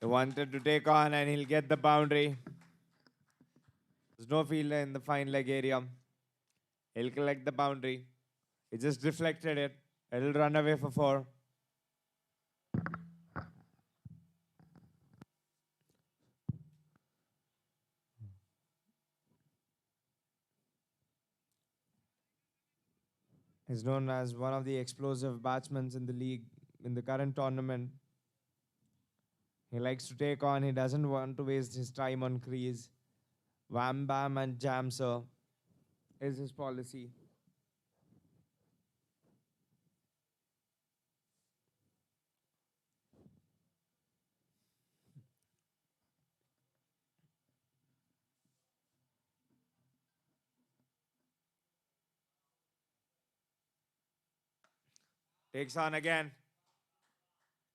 He wanted to take on and he'll get the boundary. There's no fielder in the fine leg area. He'll collect the boundary. He just deflected it. It'll run away for four. He's known as one of the explosive batsmen in the league in the current tournament. He likes to take on. He doesn't want to waste his time on crease. Wham bam and jam, sir, is his policy. Takes on again.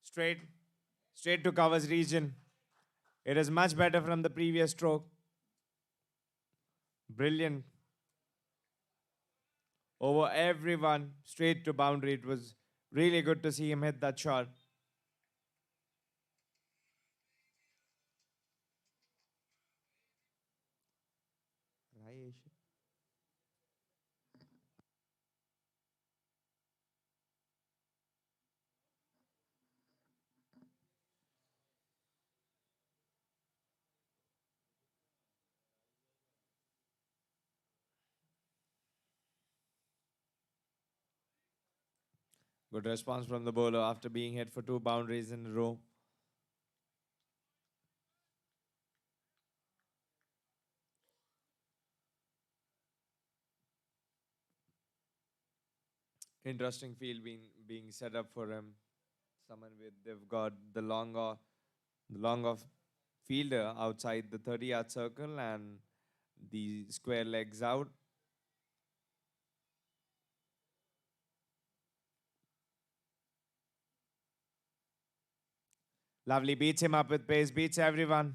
Straight. Straight to covers region. It is much better from the previous stroke. Brilliant. Over everyone. Straight to boundary. It was really good to see him hit that shot. Good response from the bowler after being hit for two boundaries in a row. Interesting field being set up for him. Someone with they've got the long of fielder outside the 30-yard circle and the square legs out. Lovely, beats him up with pace, beats everyone.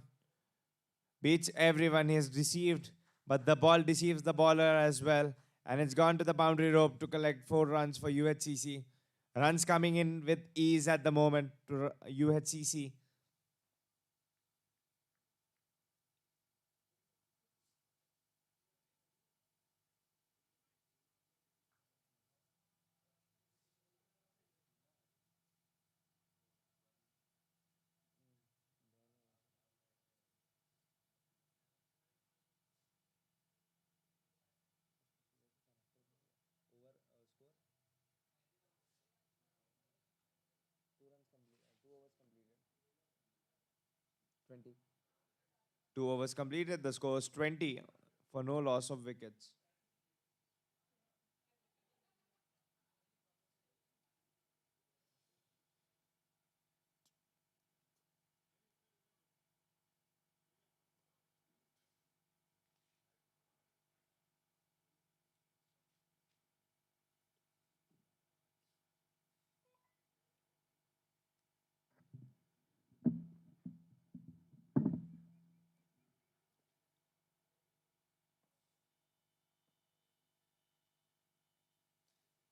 Beats everyone he's deceived, but the ball deceives the bowler as well. And it's gone to the boundary rope to collect 4 runs for UHCC. Runs coming in with ease at the moment to UHCC. Two overs completed. The score is 20 for no loss of wickets.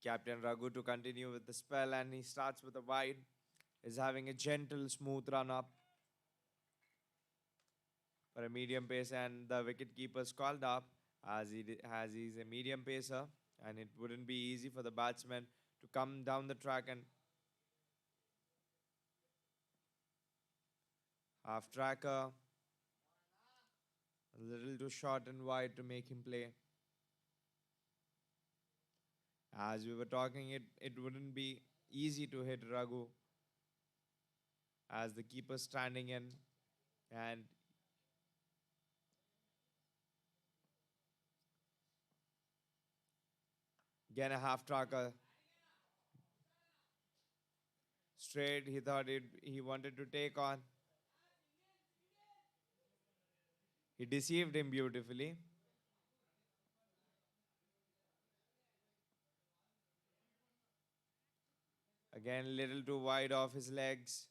Captain Raghu to continue with the spell, and he starts with a wide. Is having a gentle, smooth run up for a medium pace, and the wicket keeper's called up as he's a medium pacer, and it wouldn't be easy for the batsman to come down the track and half tracker a little too short and wide to make him play. As we were talking, it wouldn't be easy to hit Raghu as the keeper standing in, and again a half tracker straight. He thought he wanted to take on. He deceived him beautifully. Again, little too wide off his legs.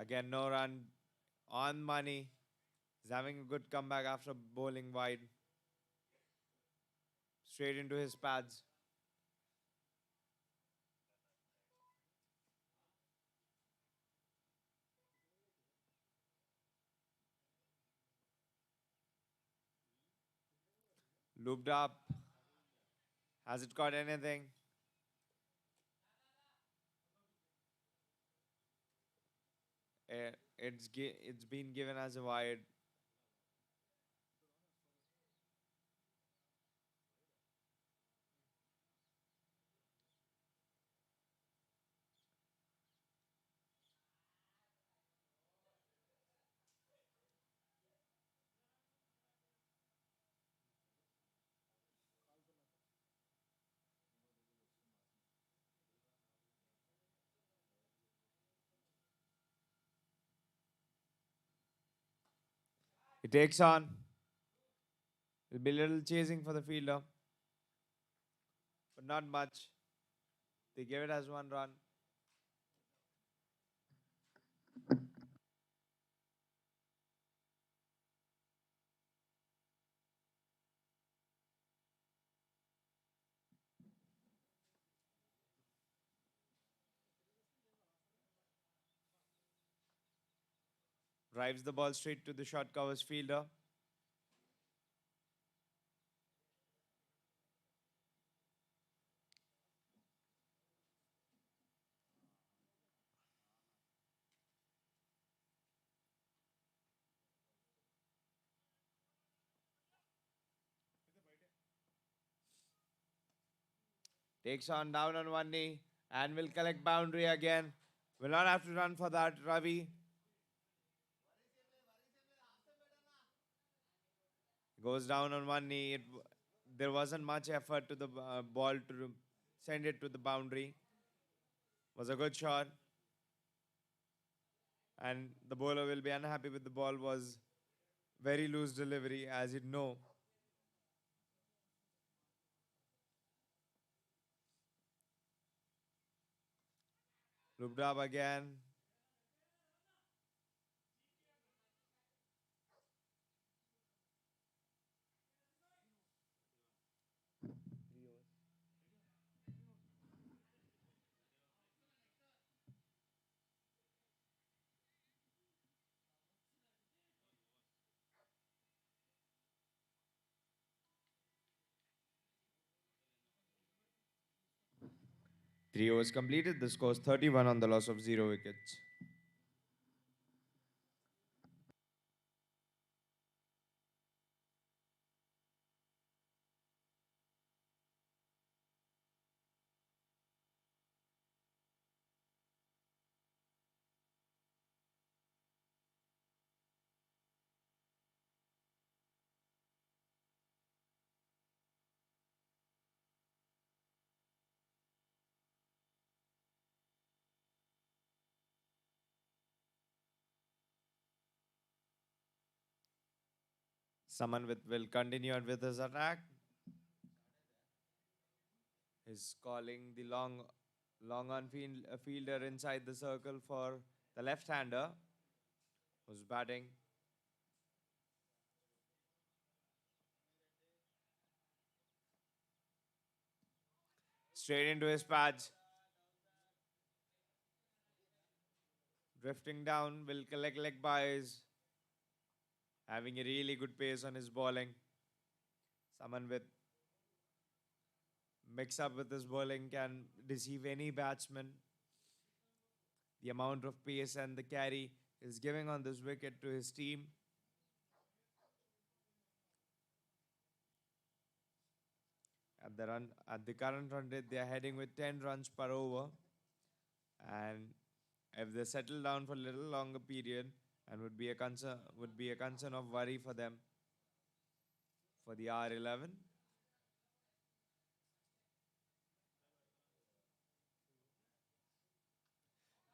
Again, no run on money. He's having a good comeback after bowling wide. Straight into his pads. Looped up. Has it got anything? It's been given as a wide. He takes on. Will be a little chasing for the fielder, but not much. They give it as one run. Drives the ball straight to the short covers fielder. Takes on down on one knee and will collect boundary again. Will not have to run for that, Ravi. Goes down on one knee. There wasn't much effort to the ball to send it to the boundary. Was a good shot. And the bowler will be unhappy with the ball. Was very loose delivery, as you know. Looked up again. Three overs completed. The score is 31 on the loss of 0 wickets. Someone with will continue on with his attack. He's calling the long on fielder inside the circle for the left-hander who's batting. Straight into his pads. Drifting down, will collect leg byes. Having a really good pace on his bowling. Someone with mix up with his bowling can deceive any batsman. The amount of pace and the carry is giving on this wicket to his team. At the current run rate, they are heading with 10 runs per over. And if they settle down for a little longer period, and would be a concern of worry for them for the R11.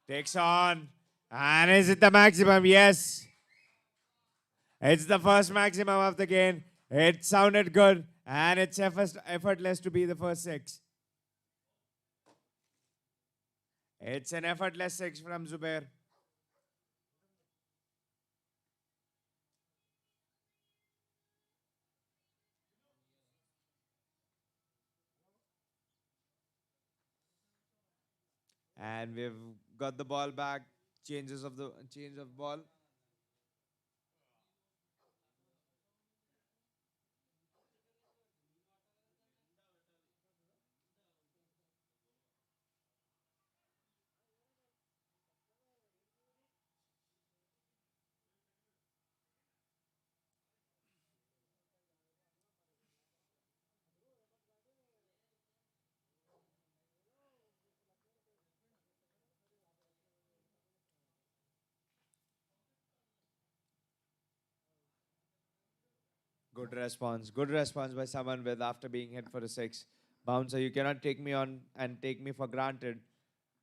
Takes on. And is it the maximum? Yes. It's the first maximum of the game. It sounded good. And it's effortless to be the first six. It's an effortless six from Zubair. And we've got the ball back. Change of ball. Good response. Good response by someone with after being hit for a six. Bouncer, you cannot take me on and take me for granted.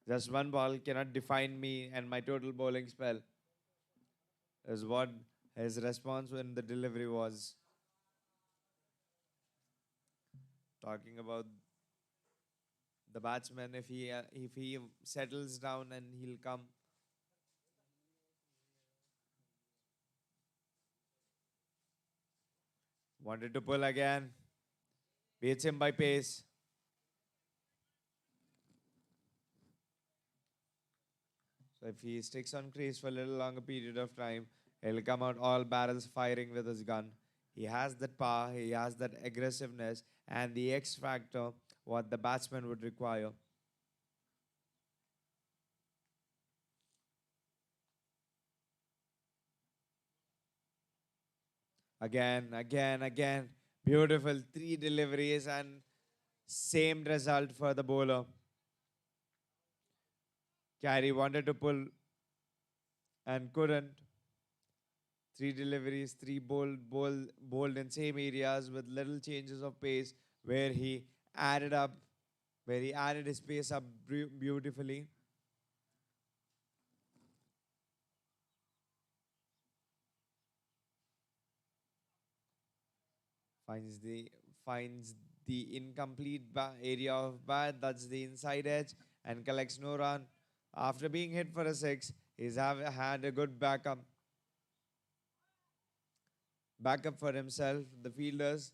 Just one ball cannot define me and my total bowling spell. Is what his response when the delivery was. Talking about the batsman, if he settles down and he'll come. Wanted to pull again. Beats him by pace. So if he sticks on crease for a little longer period of time, he'll come out all barrels firing with his gun. He has that power, he has that aggressiveness, and the X factor what the batsman would require. Again, again, again. Beautiful. Three deliveries and same result for the bowler. Carey wanted to pull and couldn't. Three deliveries, three bold in same areas with little changes of pace where he added up, where he added his pace up beautifully. Finds the finds the incomplete area of bat. That's the inside edge and collects no run. After being hit for a six, he's had a good backup for himself. The fielders.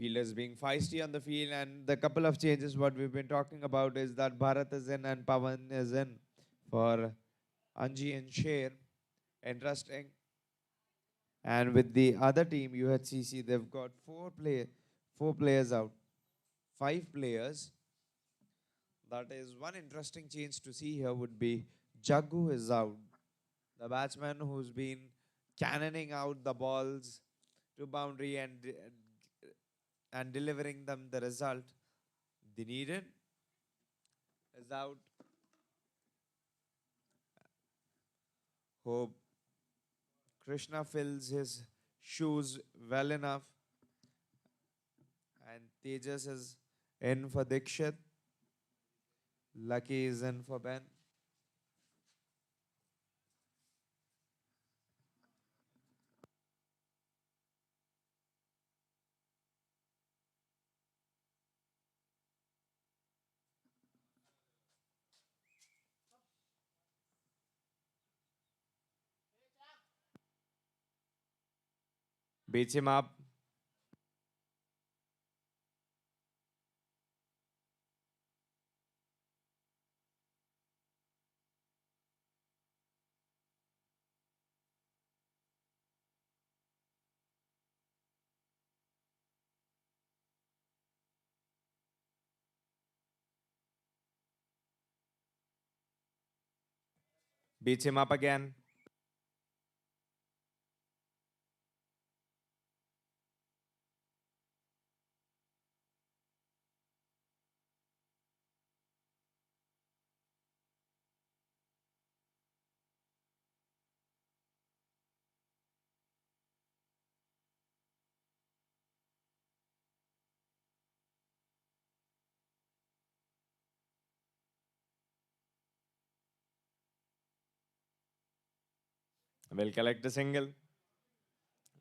Fielders being feisty on the field, and the couple of changes what we've been talking about is that Bharat is in and Pavan is in for Anji and Sher. Interesting. And with the other team, UHCC, they've got four players out, five players. That is one interesting change to see here would be Jaggu is out, the batsman who's been cannoning out the balls to boundary and delivering them the result they needed is out. Hope Krishna fills his shoes well enough and Tejas is in for Dikshit. Lucky is in for Ben. Beats him up. Beats him up again. Will collect a single.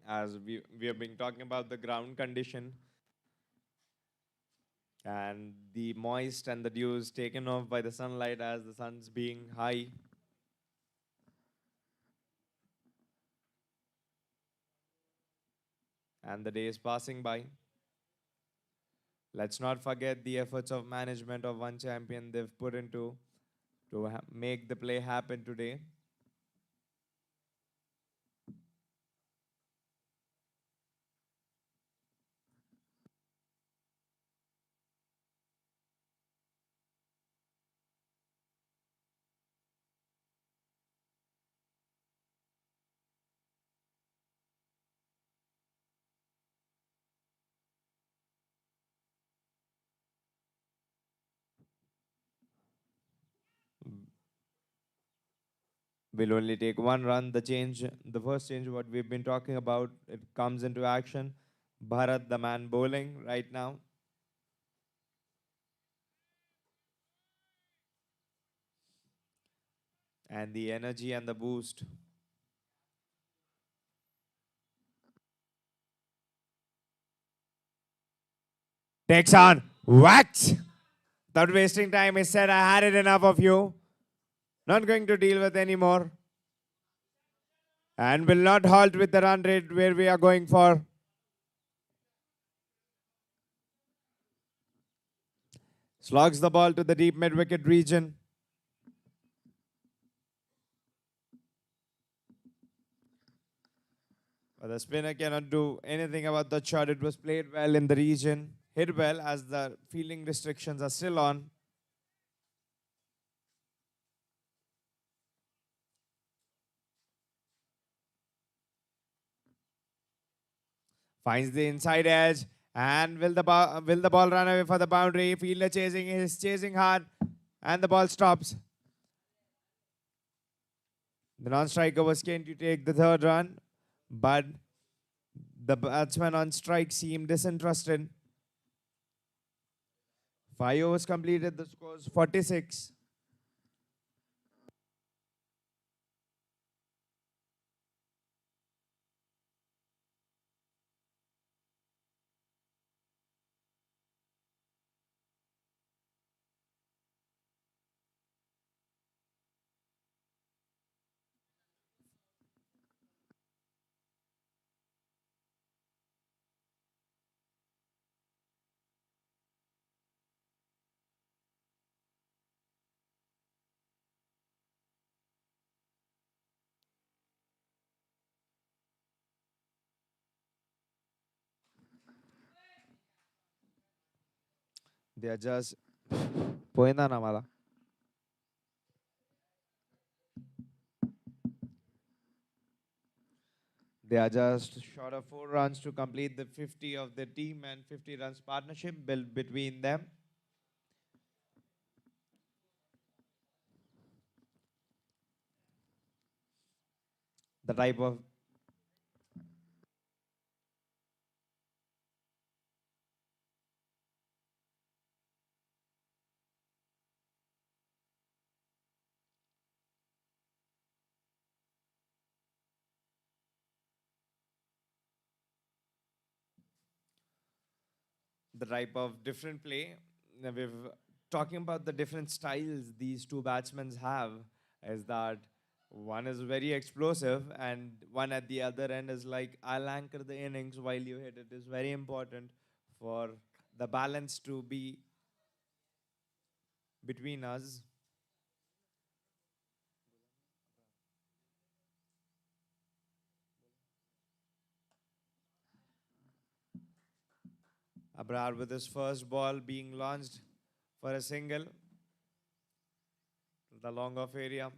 As we have been talking about the ground condition, And the moist and the dew is taken off by the sunlight as the sun's being high. And the day is passing by. Let's not forget the efforts of management of one champion they've put into to make the play happen today. Will only take one run. The first change, what we've been talking about, it comes into action. Bharat, the man bowling right now, and the energy and the boost takes on. What? Without wasting time, he said, I had it enough of you. Not going to deal with anymore. And will not halt with the run rate where we are going for. Slogs the ball to the deep mid wicket region. But the spinner cannot do anything about the shot. It was played well in the region, hit well as the fielding restrictions are still on. Finds the inside edge and will the ball run away for the boundary? Fielder chasing is chasing hard and the ball stops. The non-striker was keen to take the third run, but the batsman on strike seemed disinterested. 5 overs completed, the score is 46. They are just పోయిందా నా మళ్ళా? They are just short of 4 runs to complete the 50 of the team and 50 runs partnership built between them. The type of different play. Now we've talking about the different styles these two batsmen have is that one is very explosive and one at the other end is like I'll anchor the innings while you hit it is very important for the balance to be between us. Abrar with his first ball being launched for a single to the long off area.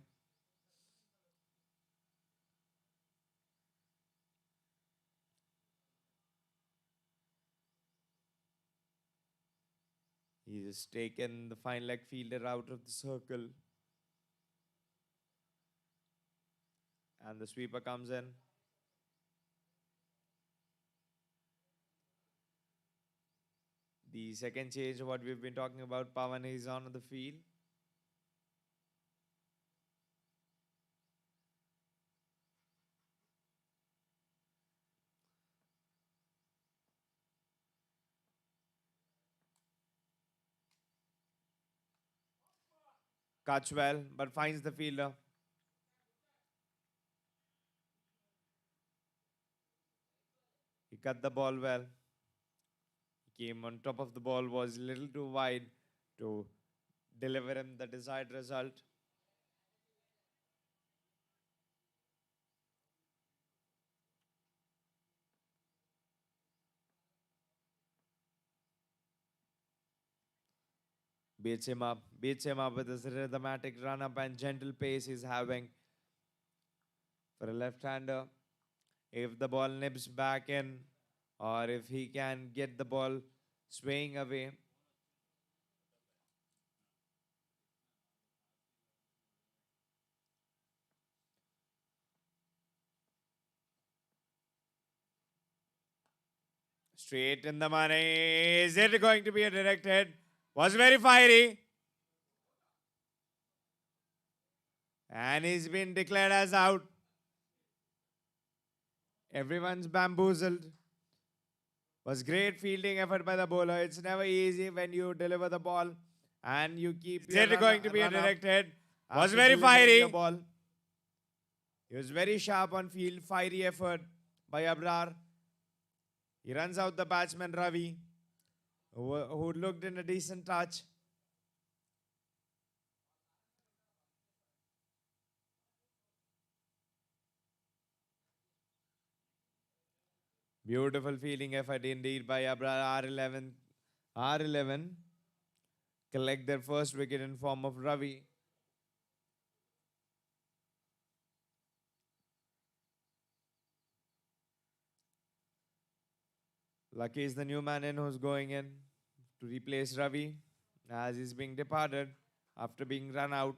He's taken the fine leg fielder out of the circle and the sweeper comes in. The second change, what we've been talking about, Pawan is on the field. Cuts well, but finds the fielder. He cut the ball well. He came on top of the ball, was a little too wide to deliver him the desired result. Beats him up with his rhythmatic run up and gentle pace he's having for a left hander. If the ball nips back in, or if he can get the ball swaying away, straight in the money. Is it going to be a direct hit? Was very fiery. And he's been declared as out. Everyone's bamboozled. Was great fielding effort by the bowler. It's never easy when you deliver the ball and you keep. Is it going to be a direct hit? Was very fiery. Ball. He was very sharp on field. Fiery effort by Abrar. He runs out the batsman Ravi, who looked in a decent touch. Beautiful fielding effort indeed by Abrar. R11 collect their first wicket in form of Ravi. Lucky is the new man in who's going in to replace Ravi as he's being departed after being run out.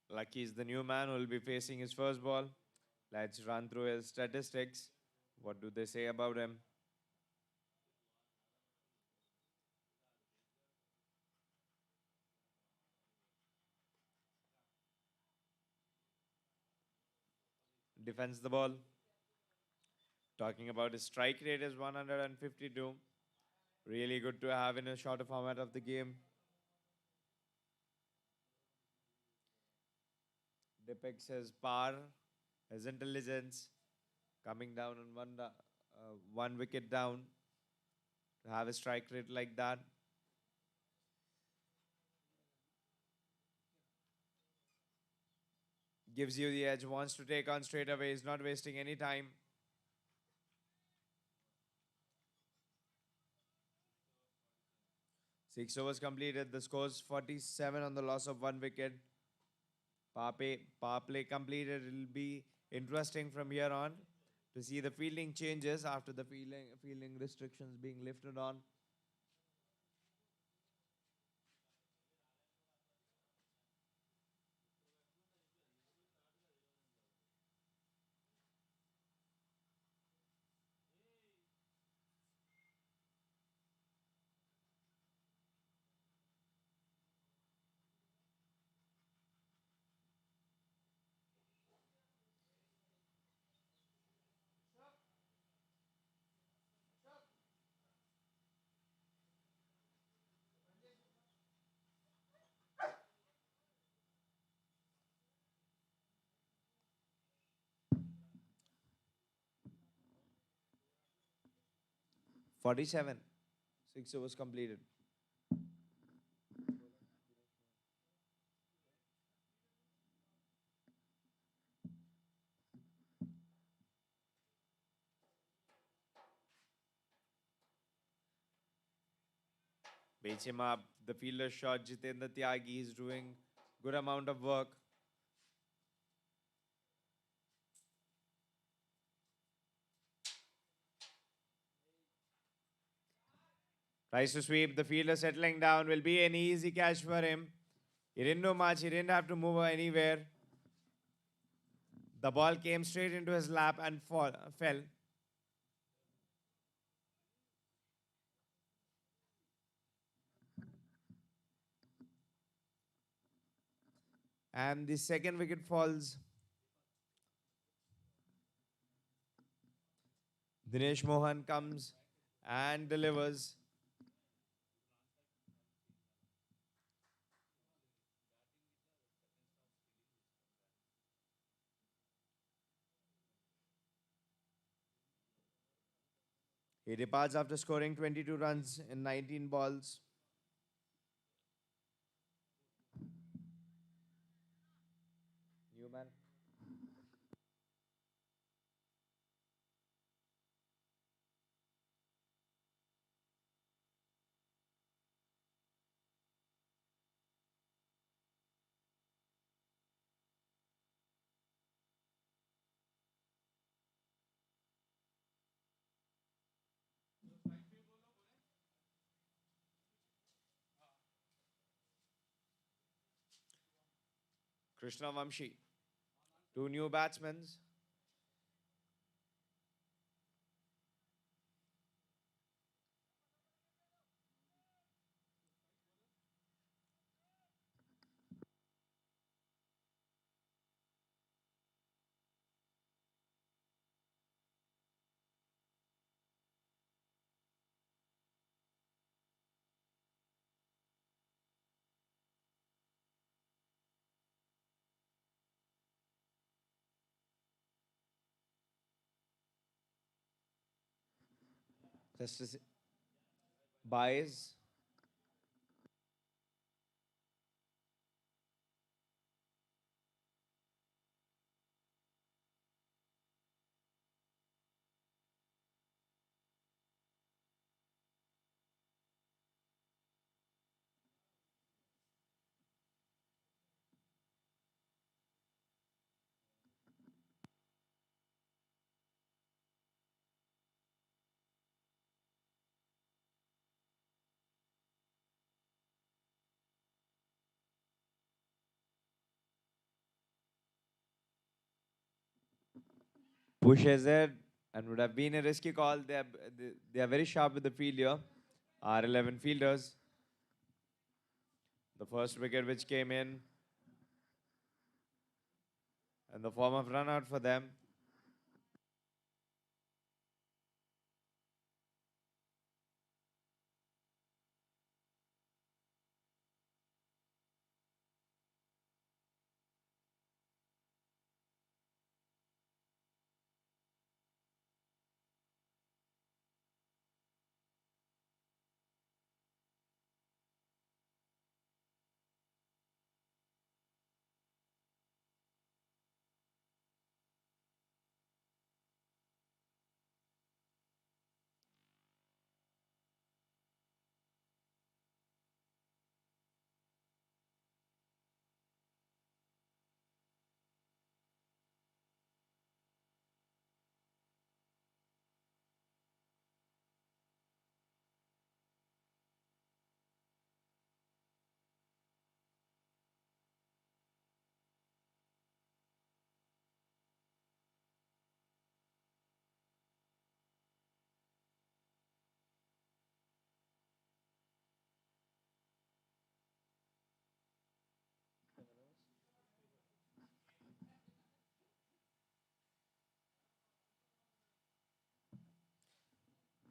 Lucky is the new man who will be facing his first ball. Let's run through his statistics. What do they say about him? Defends the ball. Talking about his strike rate is 152. Really good to have in a shorter format of the game. Depicts his power, his intelligence, coming down on one wicket down to have a strike rate like that. Gives you the edge, wants to take on straight away, is not wasting any time. Six overs completed. The score's 47 on the loss of one wicket. Power play completed. It'll be interesting from here on to see the fielding changes after the fielding restrictions being lifted on. 47. 6 overs completed. Beats him up. The fielder shot. Jitendra Tyagi is doing good amount of work. Tries to sweep. The fielder settling down. Will be an easy catch for him. He didn't do much. He didn't have to move anywhere. The ball came straight into his lap and fell. And the second wicket falls. Dinesh Mohan comes and delivers. He departs after scoring 22 runs in 19 balls. Newman. Krishna Vamshi. Two new batsmen. Just as buys. Push ahead and would have been a risky call. They are very sharp with the field here. R11 fielders. The first wicket which came in the form of run out for them.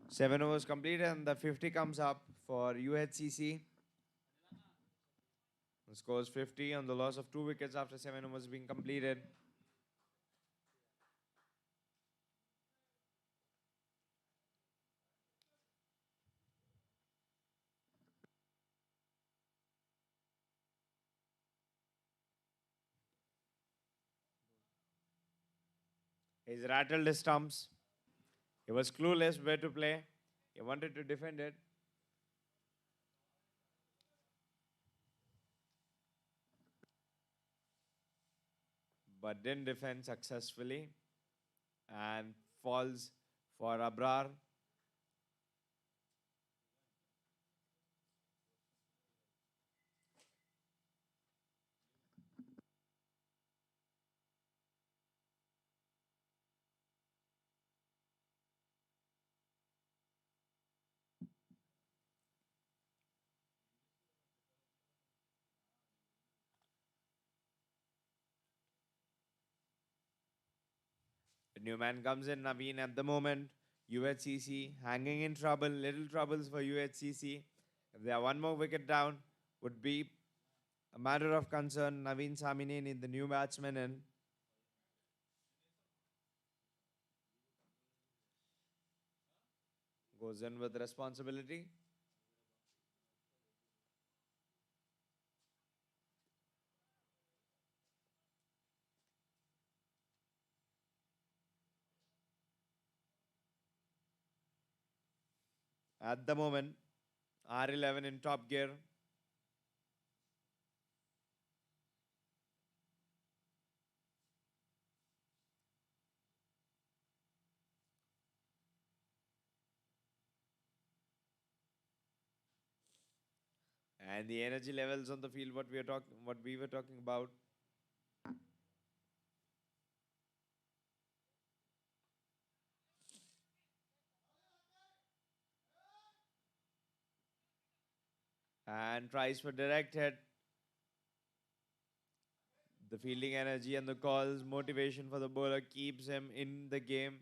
Seven overs completed and the 50 comes up for UHCC. Scores 50 on the loss of 2 wickets after 7 overs being completed. He's rattled his stumps. He was clueless where to play. He wanted to defend it, but didn't defend successfully and falls for Abrar. A new man comes in, Naveen at the moment. UHCC hanging in trouble, little troubles for UHCC. If they are one more wicket down, would be a matter of concern. Naveen Samineni, the new batsman, in goes in with responsibility. At the moment, R11 in top gear. And the energy levels on the field, what we were talking about. And tries for direct hit. The fielding energy and the calls, motivation for the bowler keeps him in the game.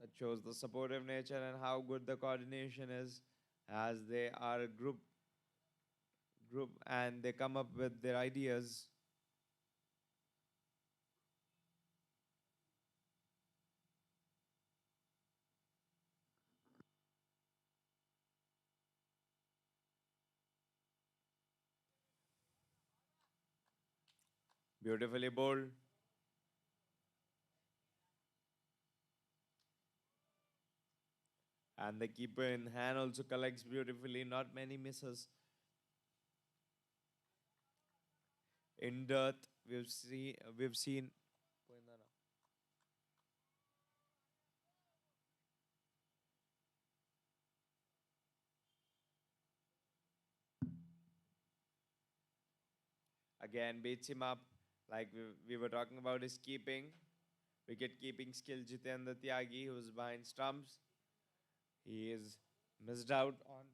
That shows the supportive nature and how good the coordination is as they are a group and they come up with their ideas. Beautifully bowled. And the keeper in hand also collects beautifully, not many misses. In dearth, we've seen again beats him up. Like we were talking about his keeping, wicket keeping skill. Jitendra Tyagi, who's behind stumps, he is missed out on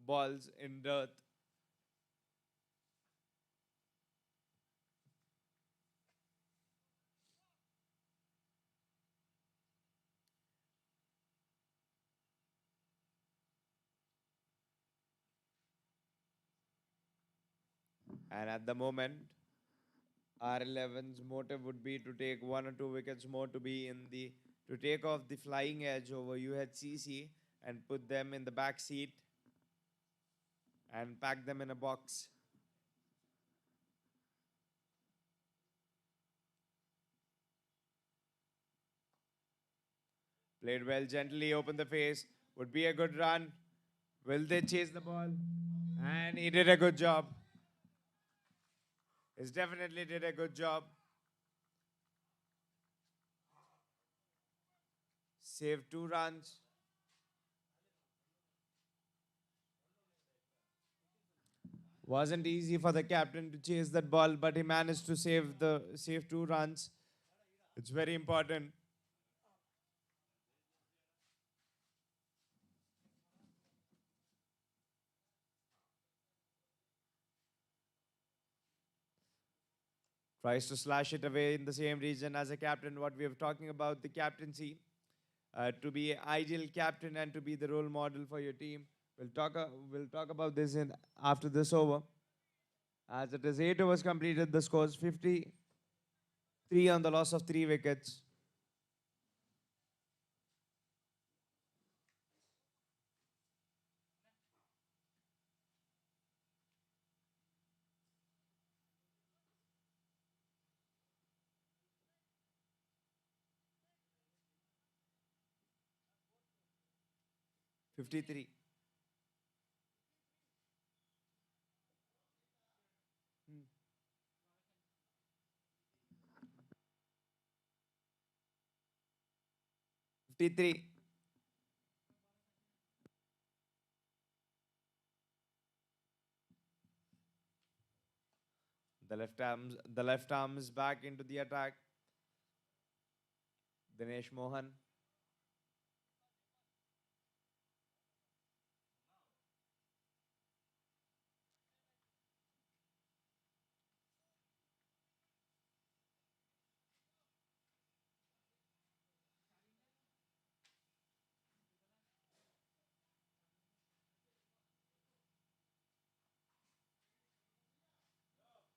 balls in dearth. And at the moment, R11's motive would be to take one or two wickets more to be in the to take off the flying edge over UHCC and put them in the back seat and pack them in a box. Played well, gently opened the face. Would be a good run. Will they chase the ball? And he did a good job. He's definitely did a good job. Saved 2 runs. Wasn't easy for the captain to chase that ball, but he managed to save 2 runs. It's very important. Tries to slash it away in the same region as a captain. What we are talking about the captaincy, to be an ideal captain and to be the role model for your team. We'll talk about this in after this over. As it is 8 overs completed, the score is 53 on the loss of 3 wickets. 53. 53. The left arm is back into the attack. Dinesh Mohan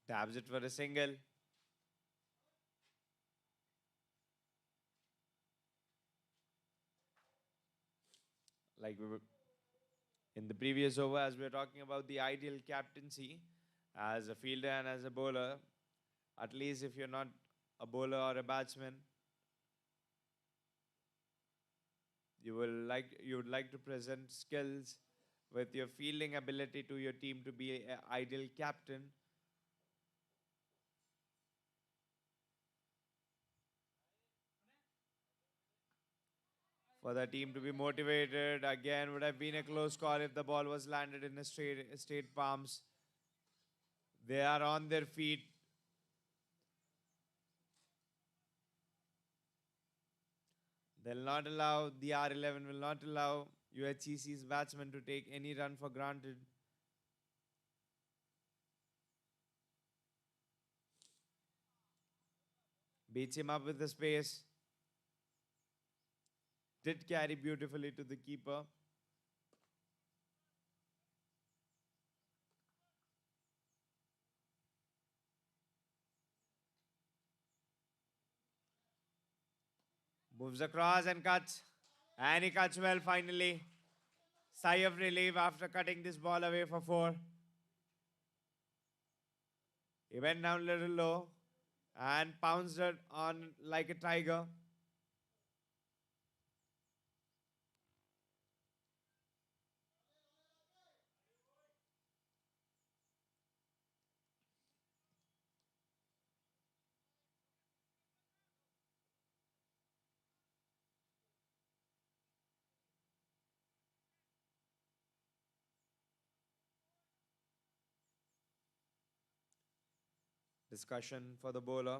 tabs it for a single. Like we were in the previous over, as we were talking about the ideal captaincy as a fielder and as a bowler, at least if you're not a bowler or a batsman, you would like to present skills with your fielding ability to your team to be an ideal captain, for the team to be motivated. Again, would have been a close call if the ball was landed in a straight palms. They are on their feet. They'll not allow, the R11 will not allow UHCC's batsmen to take any run for granted. Beats him up with the space. Did carry beautifully to the keeper. Moves across and cuts. And he cuts well finally. Sigh of relief after cutting this ball away for four. He went down a little low and pounced it on like a tiger. Discussion for the bowler.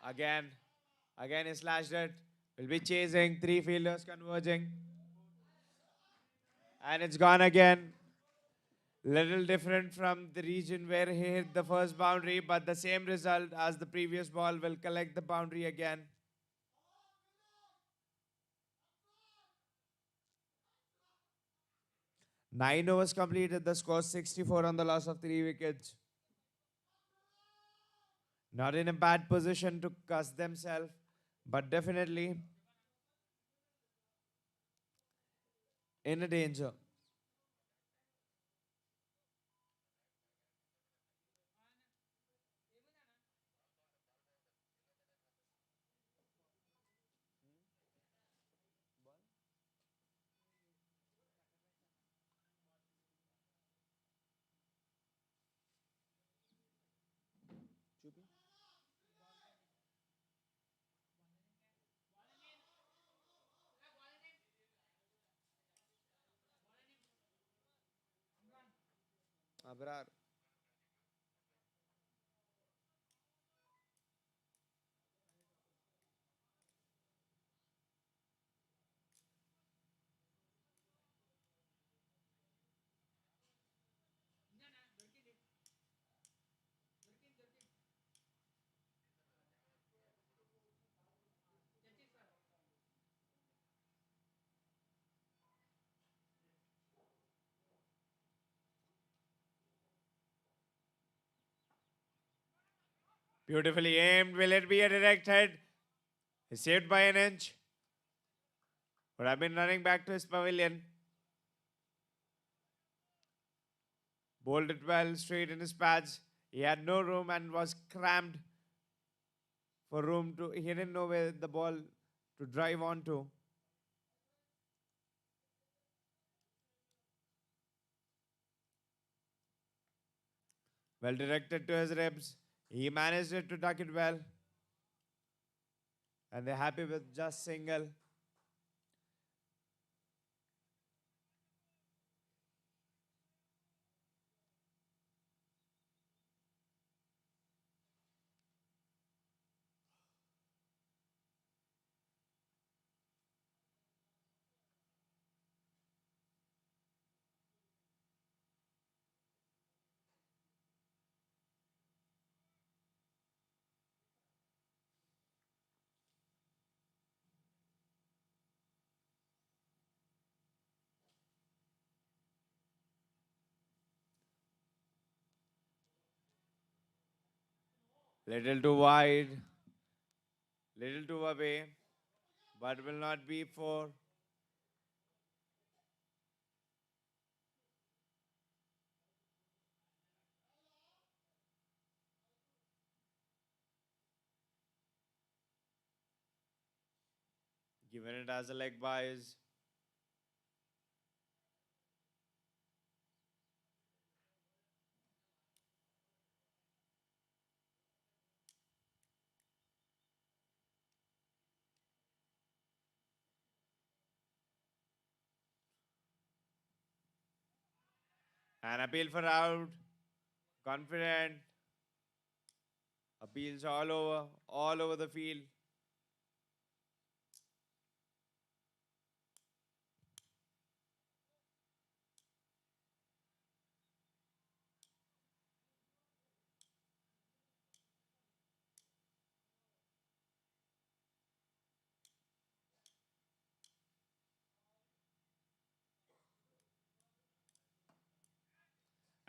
Again, again he slashed it. Will be chasing, three fielders converging. And it's gone again. Little different from the region where he hit the first boundary, but the same result as the previous ball will collect the boundary again. 9 overs completed, the score 64 on the loss of 3 wickets. Not in a bad position to cuss themselves, but definitely in a danger. Abrar. Beautifully aimed. Will it be a direct hit? He's saved by an inch. Would have been running back to his pavilion. bowled it well straight in his pads. He had no room and was crammed for room to. He didn't know where the ball to drive onto. Well directed to his ribs. He managed it to duck it well. And they're happy with just single. Little too wide, little too away, but will not be for. Given it as a leg bias. An appeal for out. Confident. Appeals all over the field.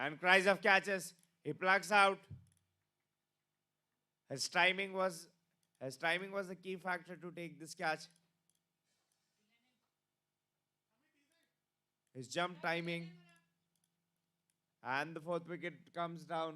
And cries of catches. He plucks out. His timing was his timing was the key factor to take this catch. His jump timing. And the fourth wicket comes down.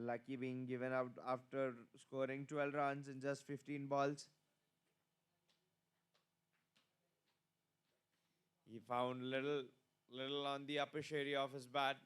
Lucky being given out after scoring 12 runs in just 15 balls. He found little on the upper area of his bat.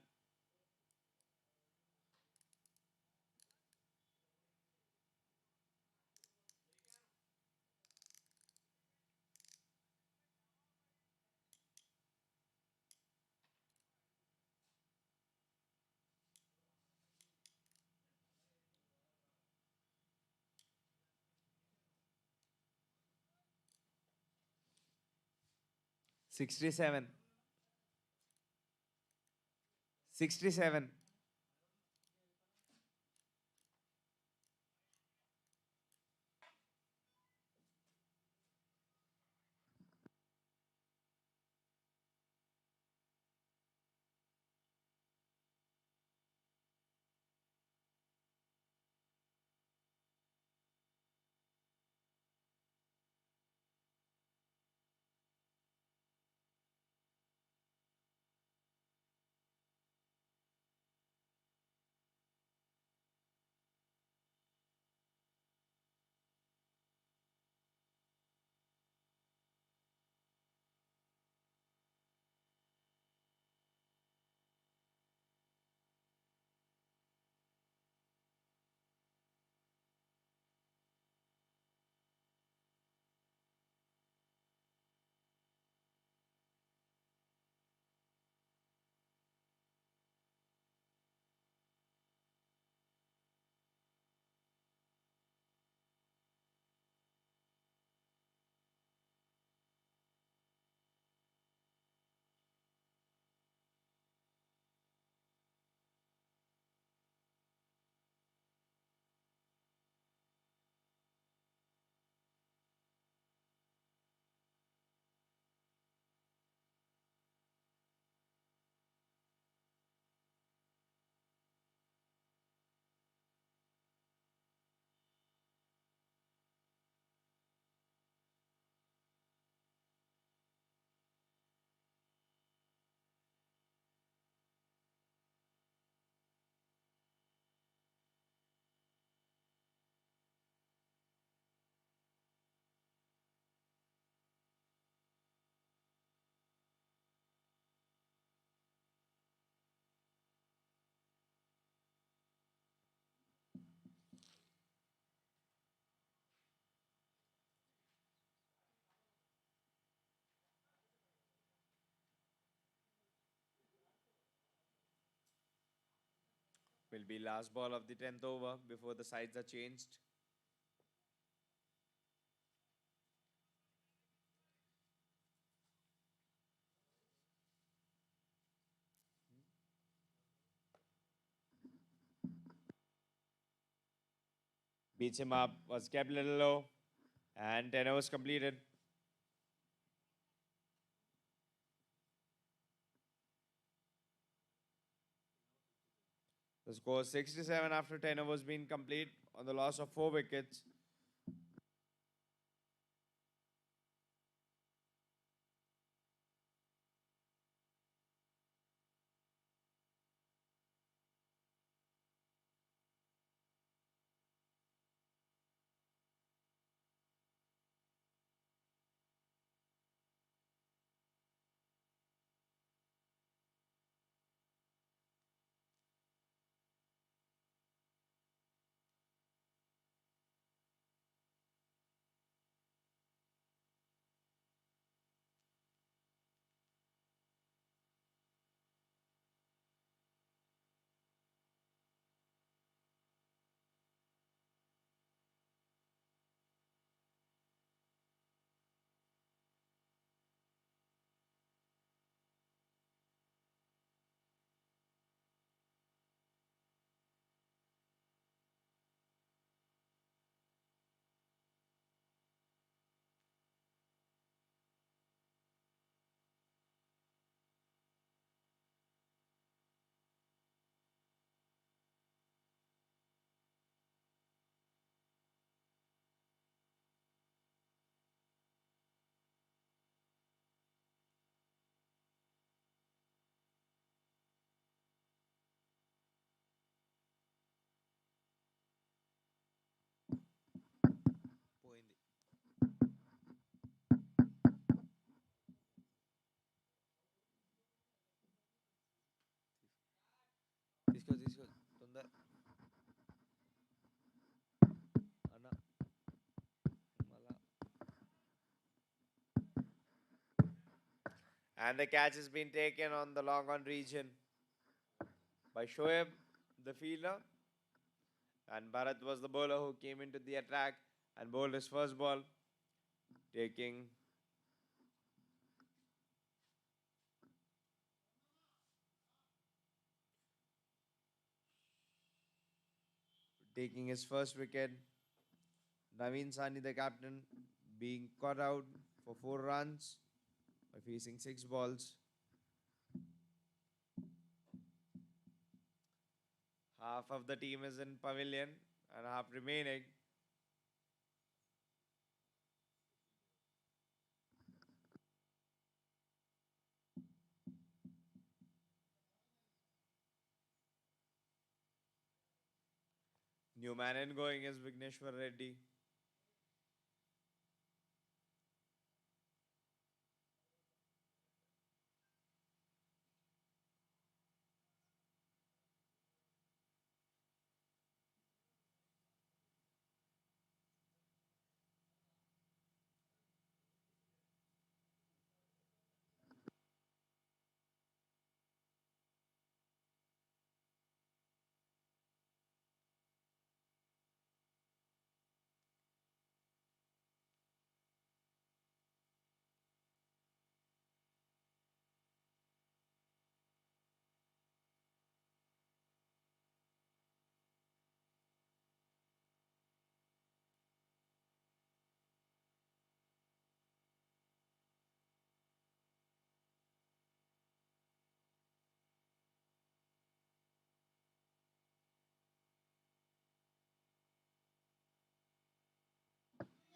Sixty-seven. 67. Will be last ball of the 10th over before the sides are changed. Beats him up, was kept a little low, and 10 overs completed. The score is 67 after 10 overs been complete on the loss of 4 wickets. పోయింది తీసుకో తీసుకో తొందర అన్న మళ్ళా And the catch has been taken on the long on region by Shoaib, the fielder. And Bharat was the bowler who came into the attack and bowled his first ball, taking taking his first wicket. Naveen Sani, the captain, being caught out for 4 runs by facing 6 balls. Half of the team is in pavilion and half remaining. New man in going is Vigneshwar Reddy.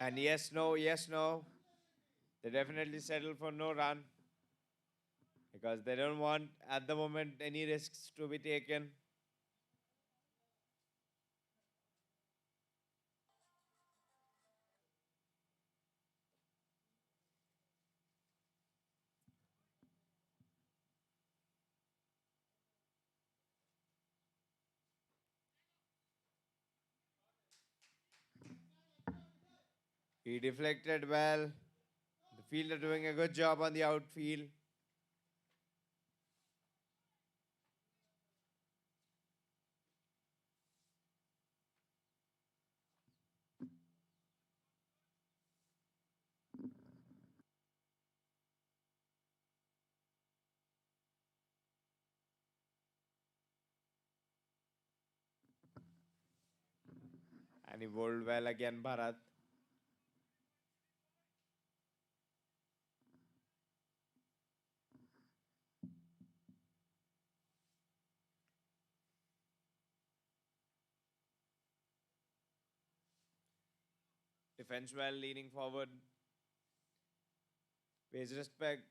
And yes, no, yes, no. They definitely settle for no run because they don't want at the moment any risks to be taken. He deflected well. The fielder doing a good job on the outfield. And he bowled well again, Bharat. Defense well, leaning forward. Pays respect.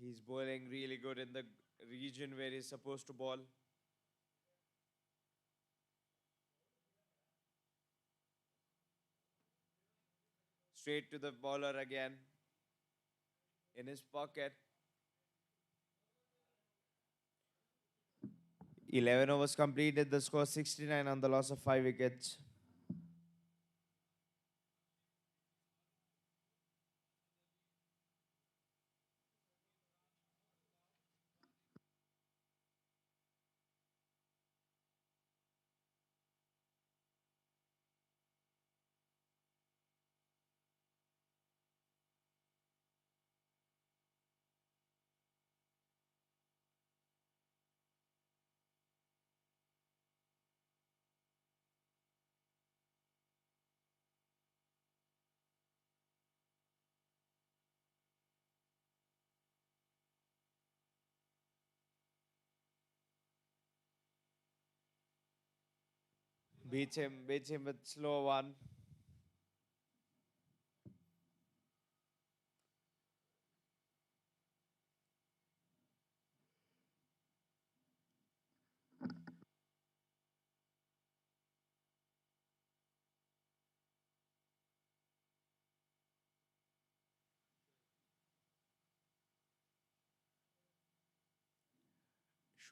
He's bowling really good in the region where he's supposed to bowl. Straight to the bowler again. In his pocket. 11 overs completed. The score 69 on the loss of 5 wickets. Beats him with slow one.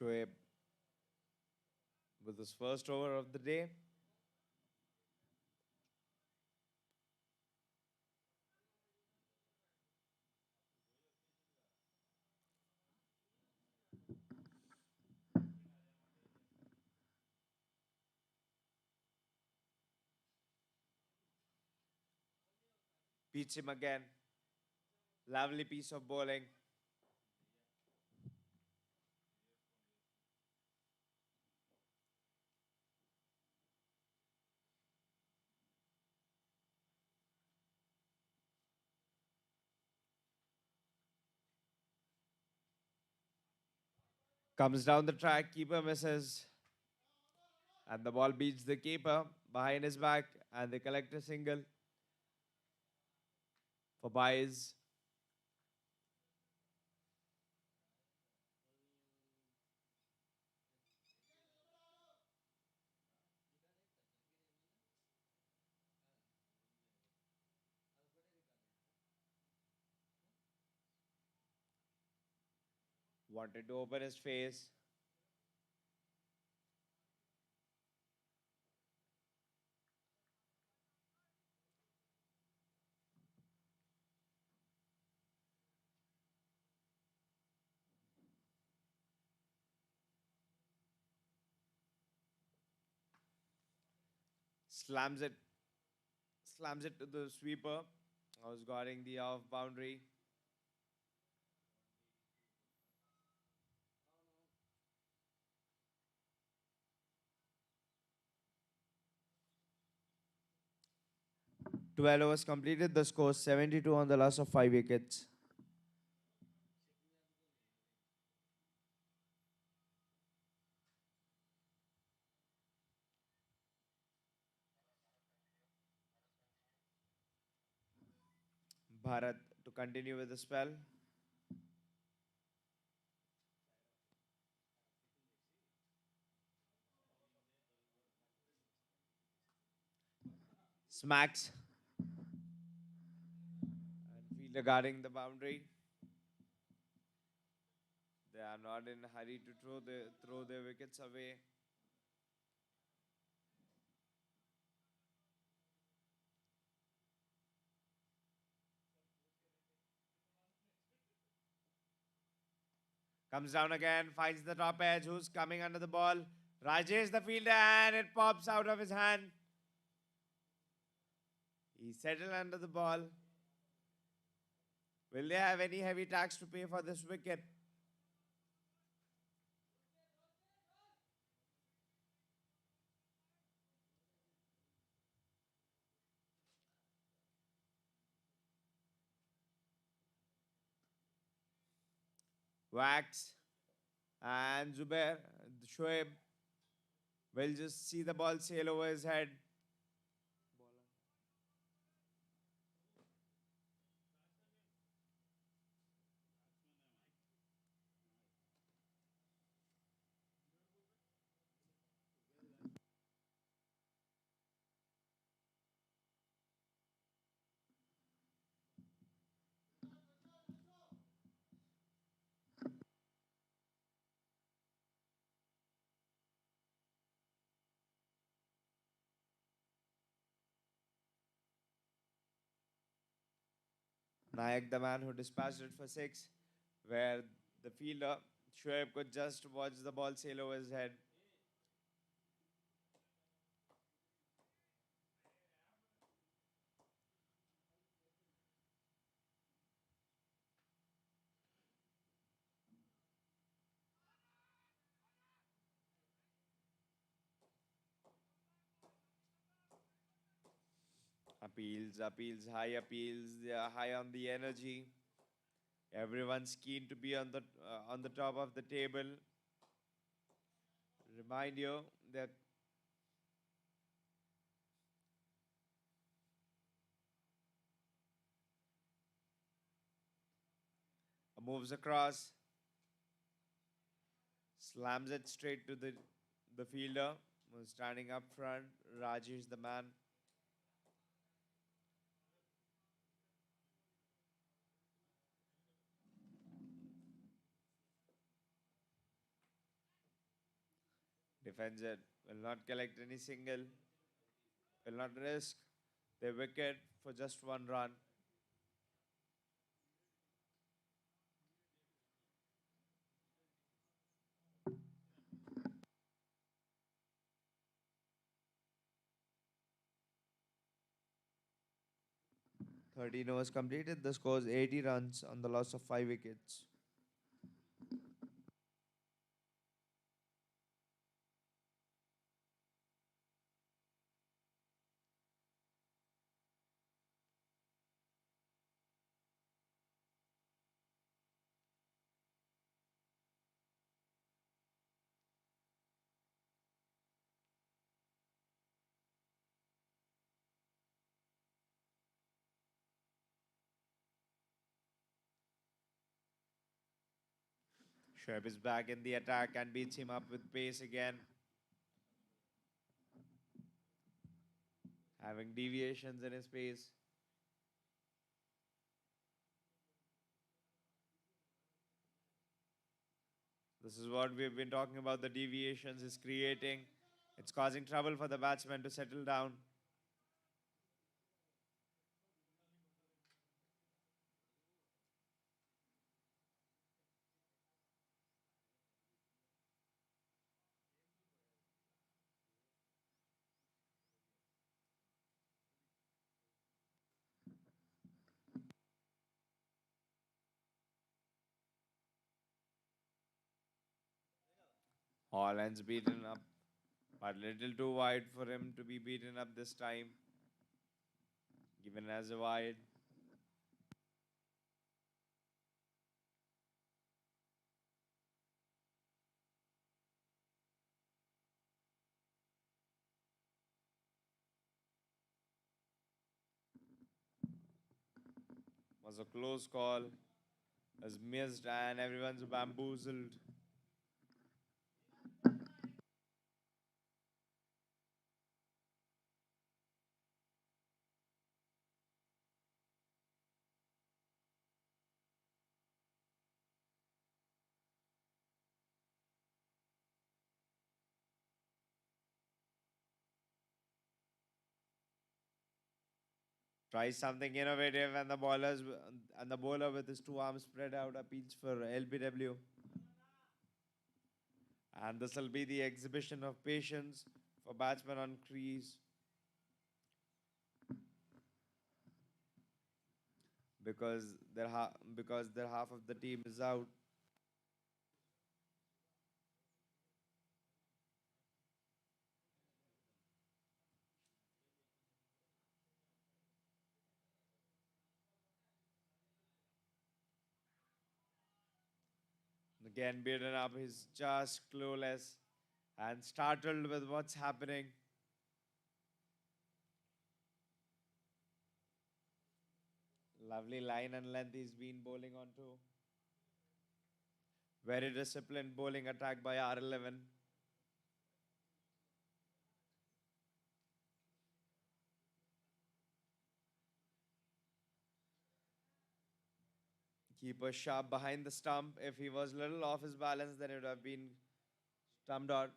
Shoaib with his first over of the day. Beats him again. Lovely piece of bowling. Comes down the track, keeper misses. And the ball beats the keeper behind his back. And they collect a single for buys. Wanted to open his face. Slams it. Slams it to the sweeper. I was guarding the off boundary. 12 overs completed. The score 72 on the loss of 5 wickets. Bharat to continue with the spell. Smacks. And fielder guarding the boundary. They are not in a hurry to throw their wickets away. Comes down again, finds the top edge. Who's coming under the ball? Rajesh the fielder, and it pops out of his hand. He settled under the ball. Will they have any heavy tax to pay for this wicket? Wax and Zubair, Shoaib will just see the ball sail over his head. Nayak, the man who dispatched it for six, where the fielder, Shoaib, could just watch the ball sail over his head. Appeals, appeals, high appeals, they are high on the energy. Everyone's keen to be on the top of the table. Remind you that moves across, slams it straight to the fielder who's standing up front. Rajesh, the man. 'Defends it, will not collect any single, will not risk the wicket for just one run. 13 overs completed. The score is 80 runs on the loss of 5 wickets. Shoaib is back in the attack and beats him up with pace again, having deviations in his pace. This is what we've been talking about. The deviations is creating. It's causing trouble for the batsman to settle down. Holland's beaten up, but little too wide for him to be beaten up this time, given as a wide. Was a close call, has missed, and everyone's bamboozled. Tries something innovative, and the bowler with his two arms spread out appeals for LBW. And this will be the exhibition of patience for batsmen on crease because their half of the team is out. Again beaten up. He's just clueless and startled with what's happening. Lovely line and length he's been bowling onto. Very disciplined bowling attack by R11. Keeper sharp behind the stump. If he was a little off his balance, then it would have been stumped out.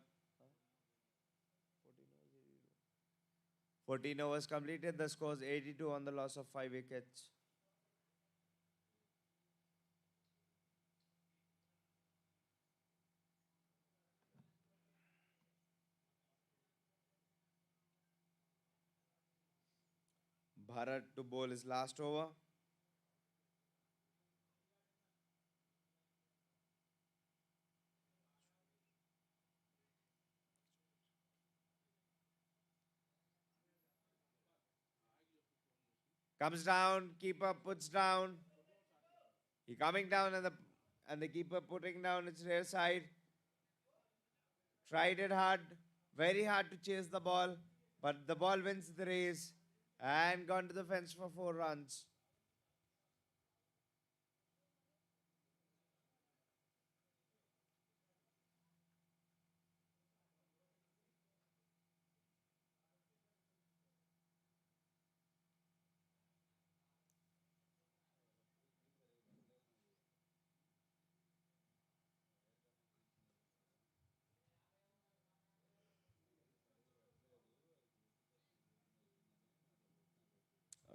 14 overs completed. The score is 82 on the loss of 5 wickets. Bharat to bowl his last over. Comes down, keeper puts down. He coming down and the keeper putting down its rear side. Tried it hard, very hard to chase the ball, but the ball wins the race and gone to the fence for 4 runs.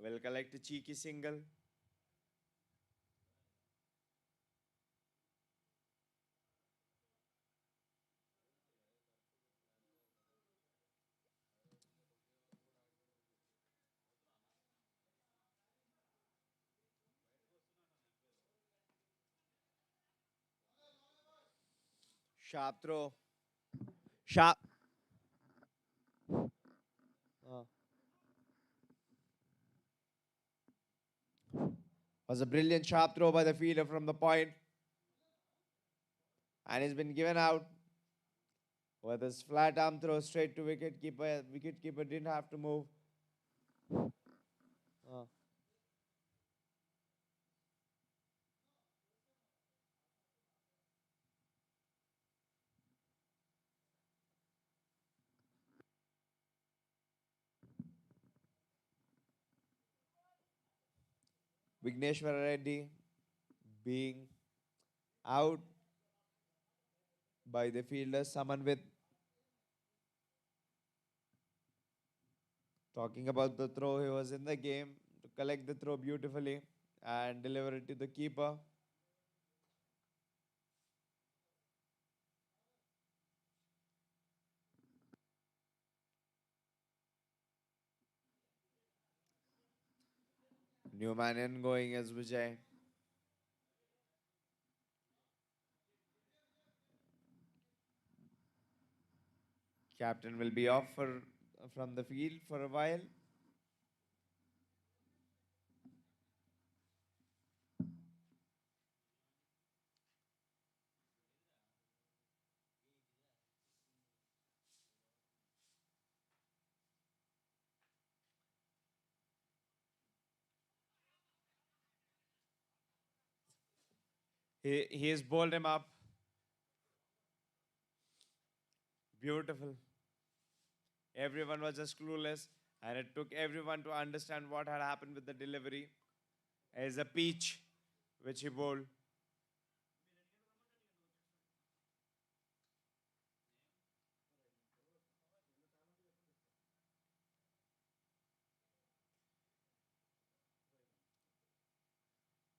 Will collect a cheeky single. Sharp throw. Sharp. Uh, was a brilliant sharp throw by the fielder from the point, and he's been given out with his flat arm throw straight to wicket keeper. Wicket keeper didn't have to move. Uh, Vigneshwar Reddy being out by the fielder. Someone with talking about the throw, he was in the game to collect the throw beautifully and deliver it to the keeper. New man in going as Vijay. Captain will be off from the field for a while. He has bowled him up. Beautiful. Everyone was just clueless, and it took everyone to understand what had happened with the delivery. As a peach, which he bowled.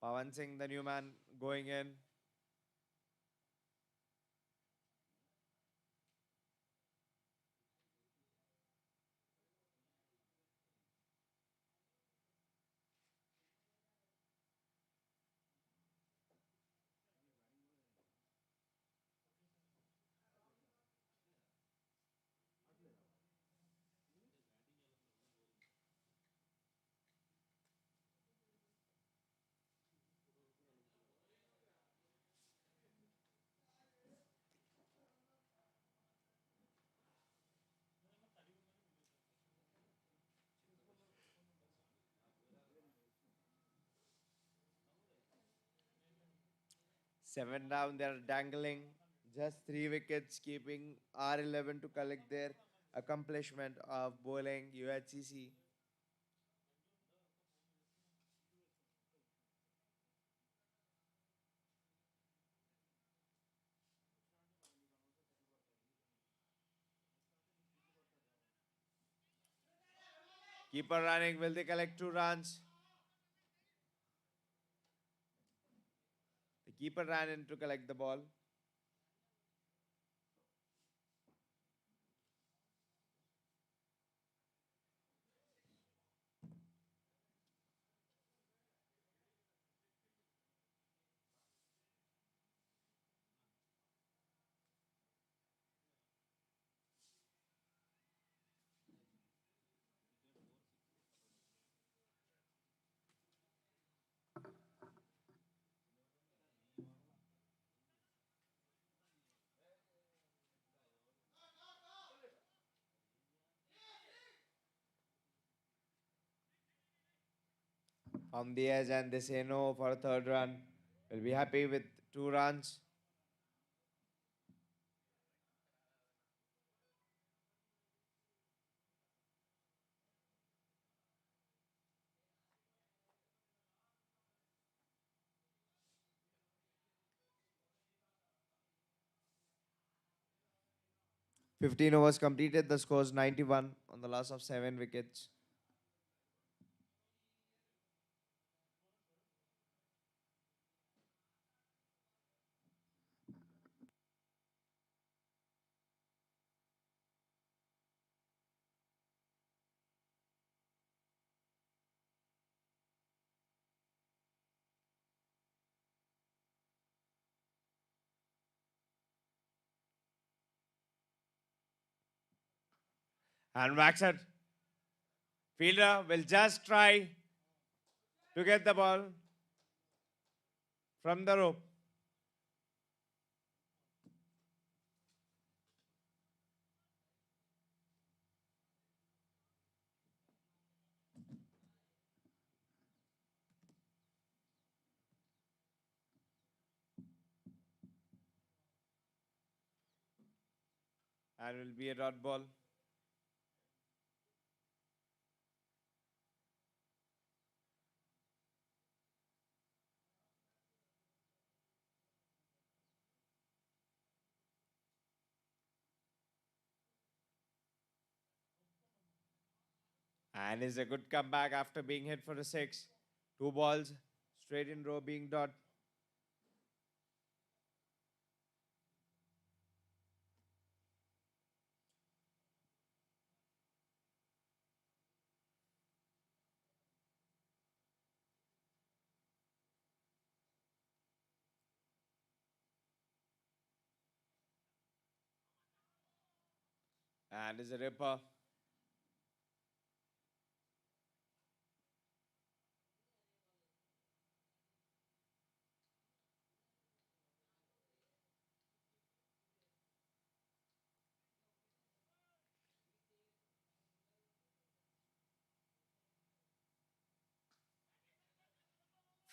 Pawan Singh, the new man, going in. Seven down, they're dangling. Just three wickets, keeping R11 to collect their accomplishment of bowling UHCC. Keeper running, will they collect 2 runs? The keeper ran in to collect the ball. On the edge, and they say no for a third run. Will be happy with 2 runs. - 15 overs completed. The score's 91 on the loss of 7 wickets. And Waxer, fielder will just try to get the ball from the rope. And will be a dot ball. And is a good comeback after being hit for a 6. 2 balls, straight in row being dot. And is a ripper.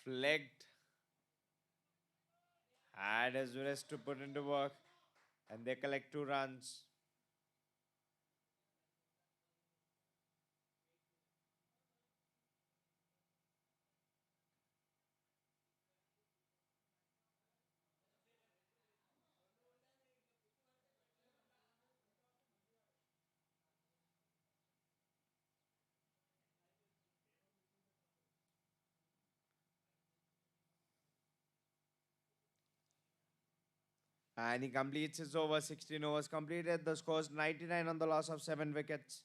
Flicked. Had his wrist to put into work. And they collect 2 runs. And he completes his over. 16 overs completed. The score's 99 on the loss of 7 wickets.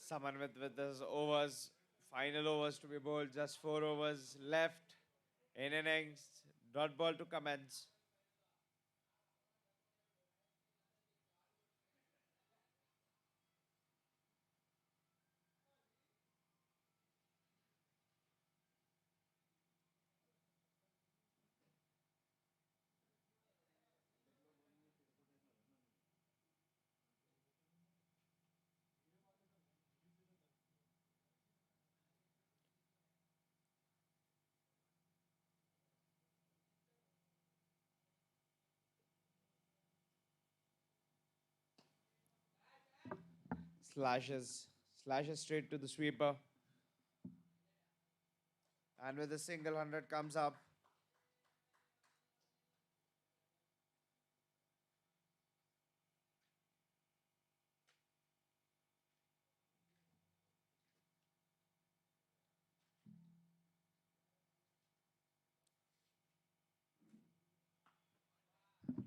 Someone with his overs, final overs to be bowled, just 4 overs left in innings. Dot ball to commence. Slashes straight to the sweeper. And with a single 100 comes up.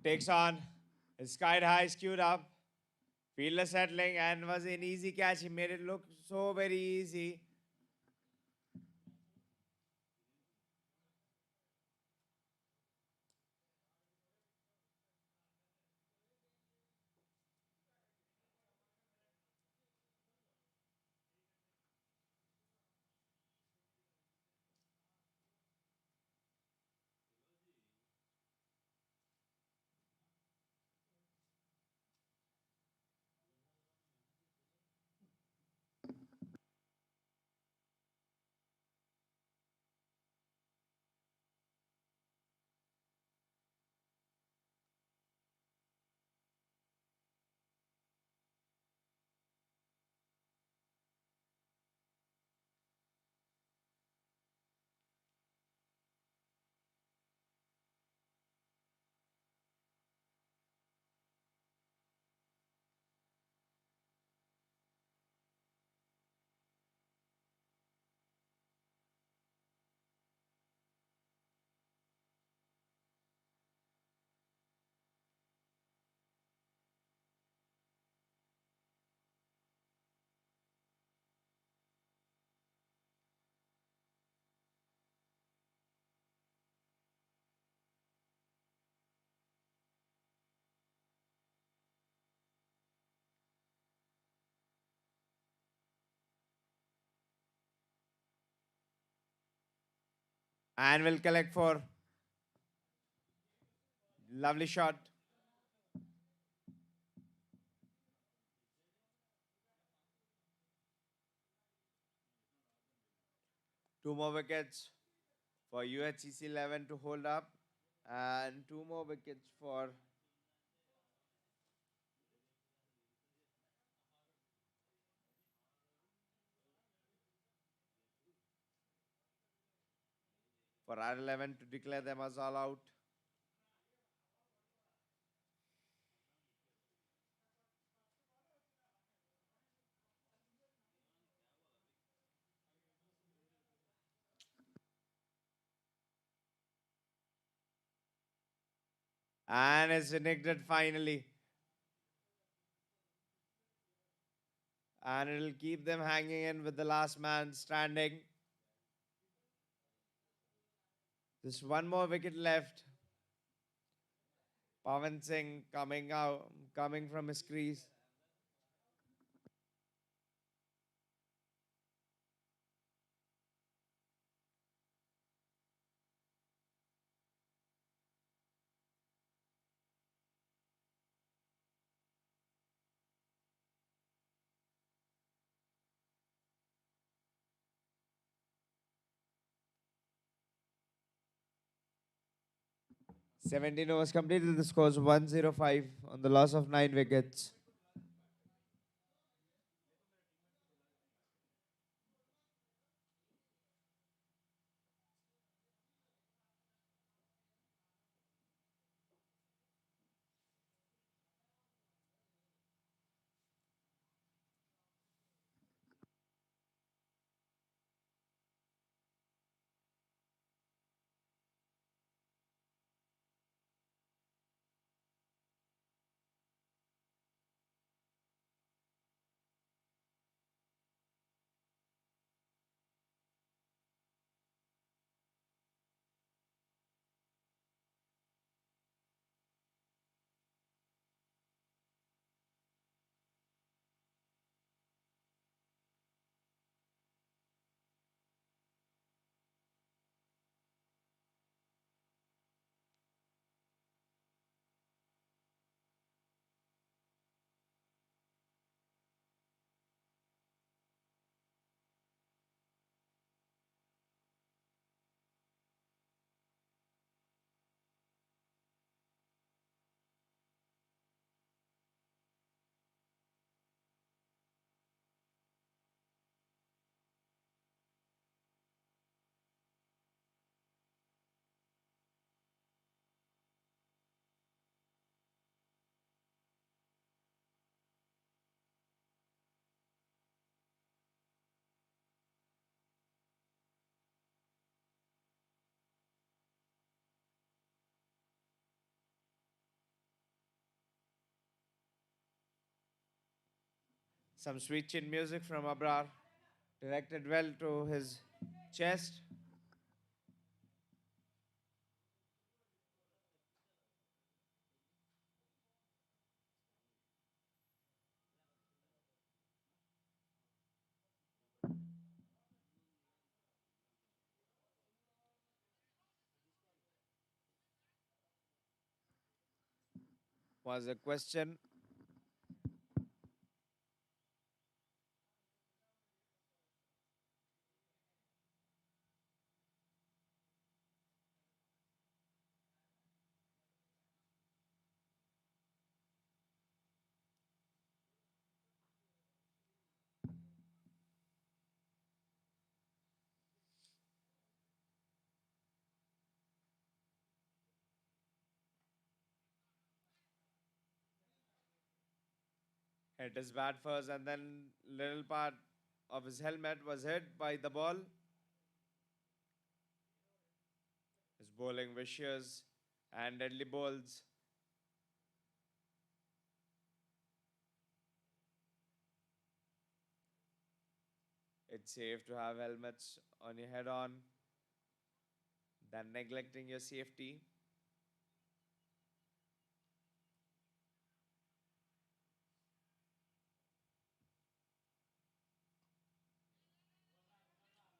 Takes on. His kite high skewed up. Fielder settling and was an easy catch. He made it look so very easy. And will collect for lovely shot. Two more wickets for UHCC 11 to hold up. And two more wickets for R11 to declare them as all out. And it's nicked it finally. And it'll keep them hanging in with the last man standing. Just one more wicket left. Pawan Singh coming from his crease. - 17 overs completed. The score is 105 on the loss of 9 wickets. Some sweet chin music from Abrar, directed well to his chest. Was a question. Hit his bat first, and then little part of his helmet was hit by the ball. His bowling vicious and deadly balls. It's safe to have helmets on your head on than neglecting your safety.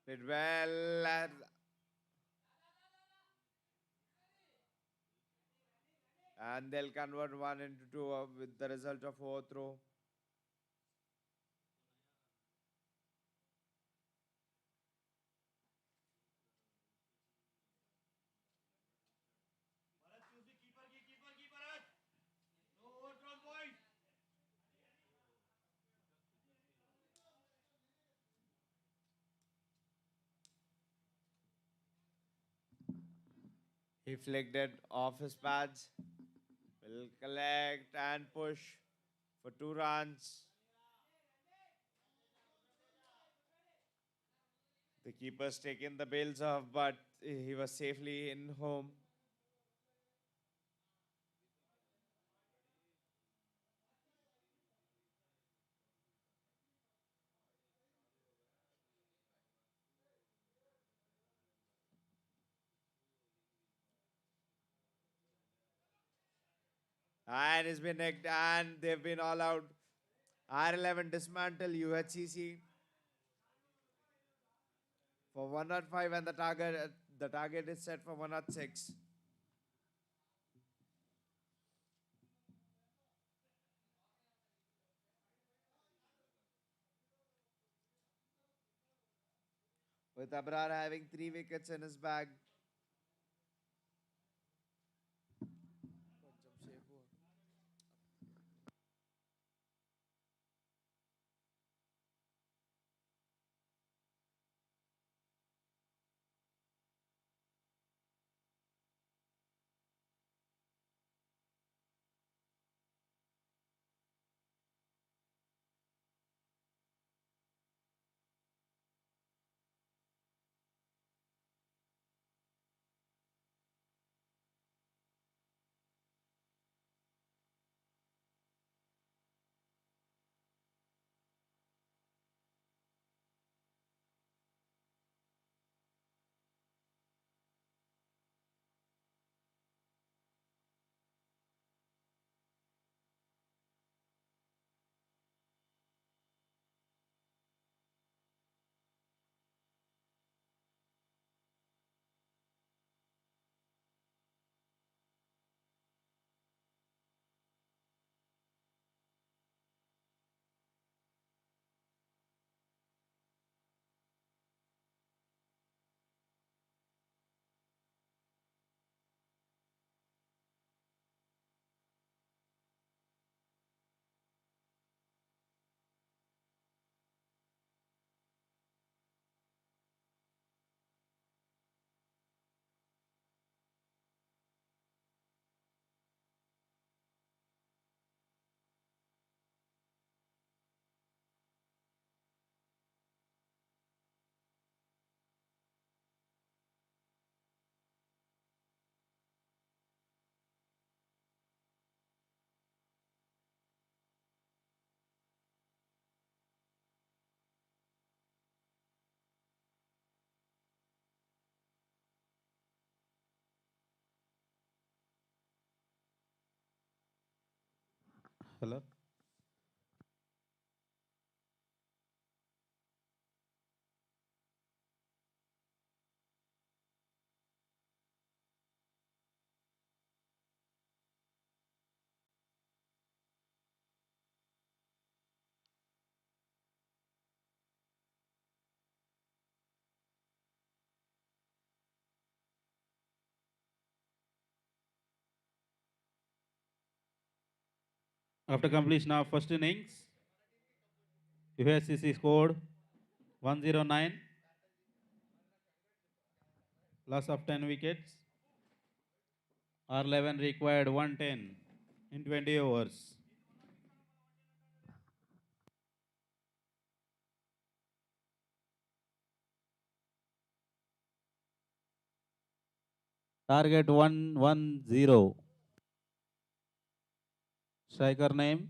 Did well, and they'll convert one into two with the result of overthrow. He flicked it off his pads. Will collect and push for 2 runs. The keeper's taken the bails off, but he was safely in home. And he's been nicked, and they've been all out. R11 dismantle UHCC for 105, and the target is set for 106. With Abrar having 3 wickets in his bag. Hello. After completion of first innings, USCC scored 109, loss of 10 wickets. R11 required 110 in 20 overs. Target 110. Striker name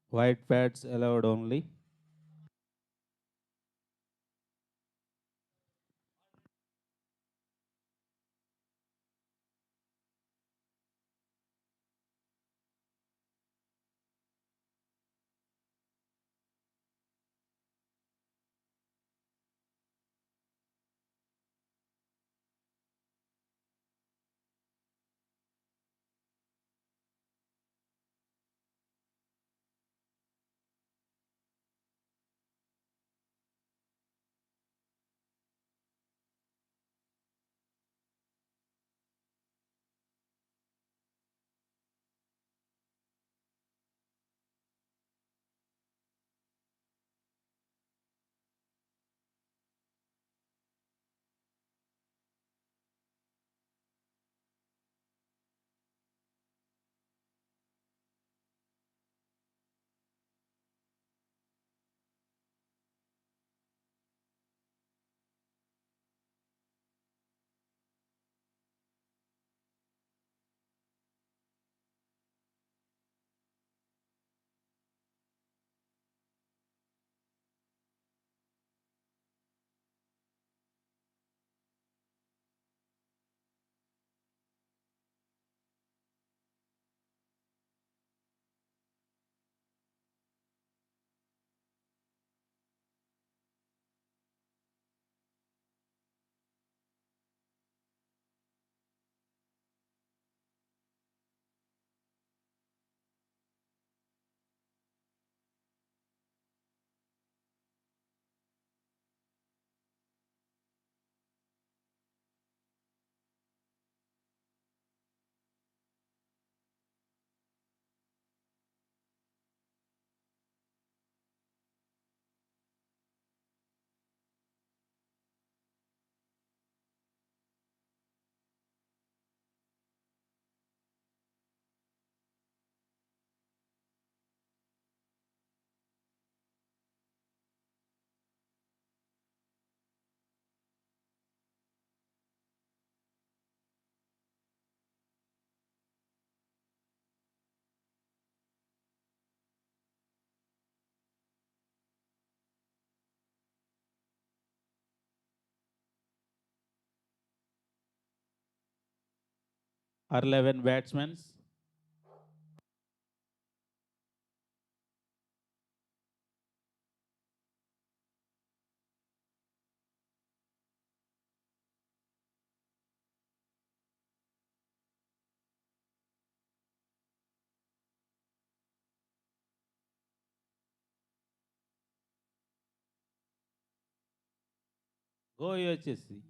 White pads allowed only. R11 batsmen. Go UHSC.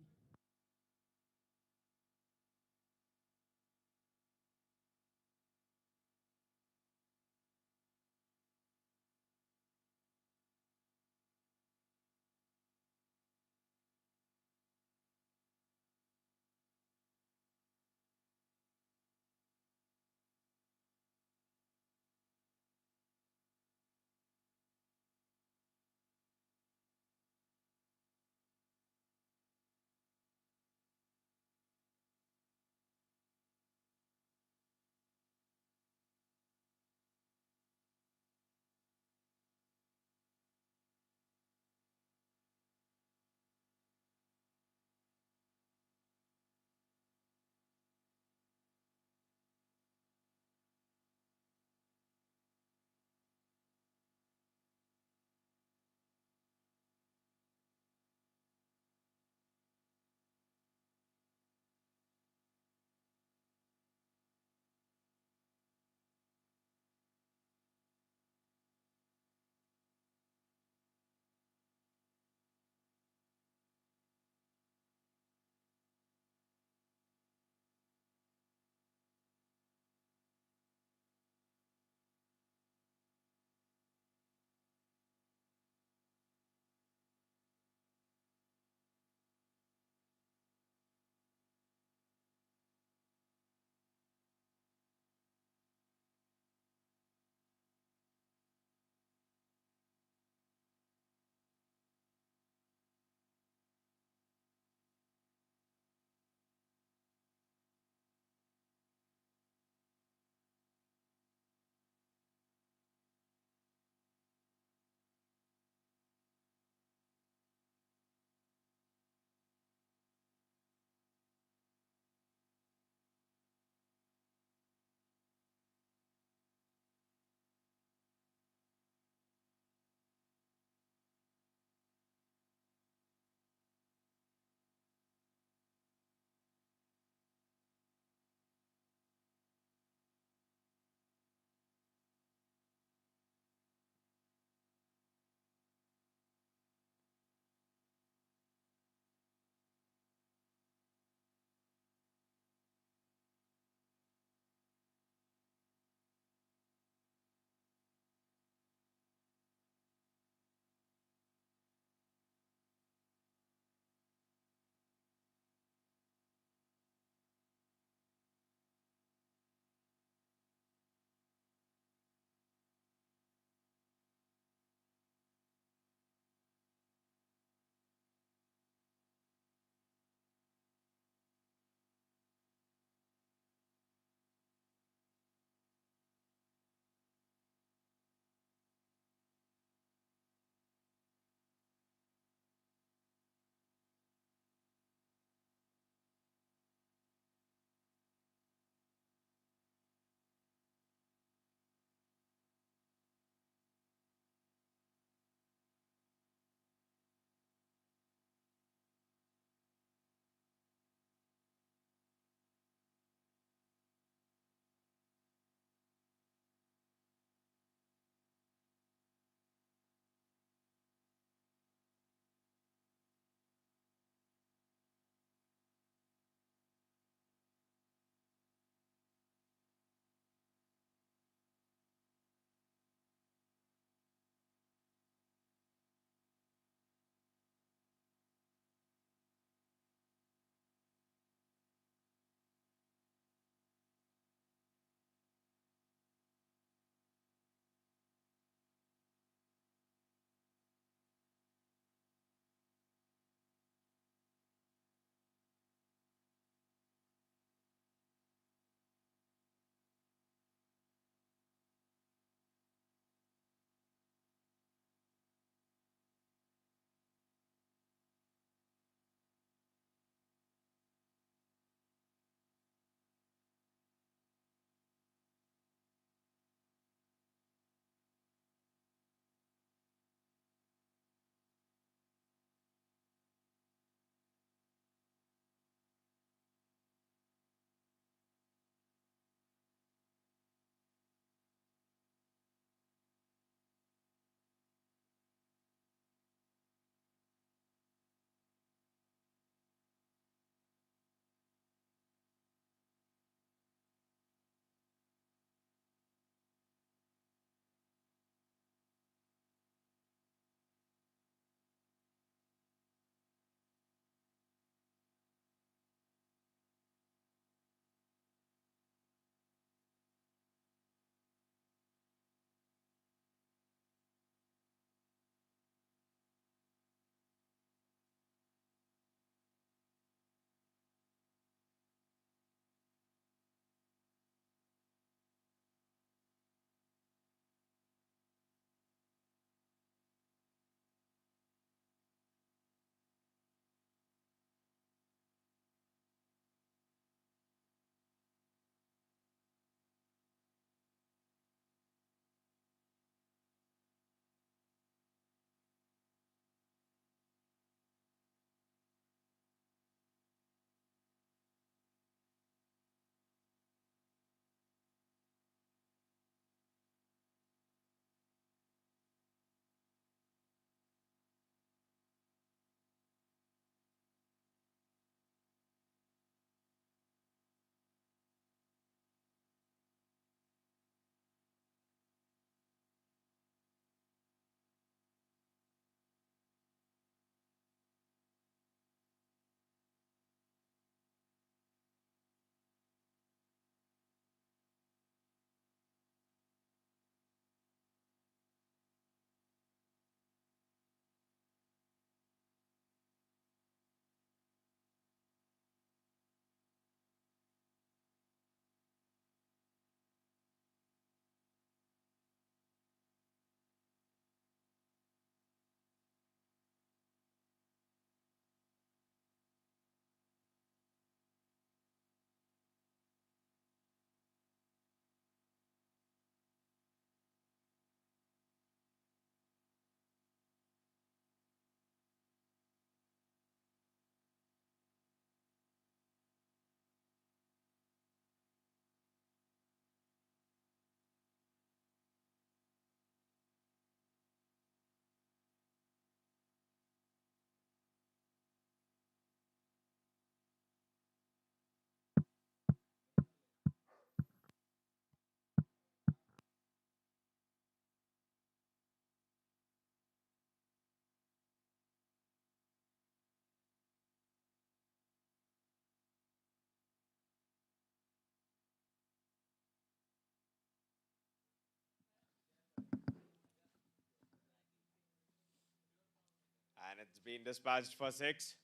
It's been dispatched for 6.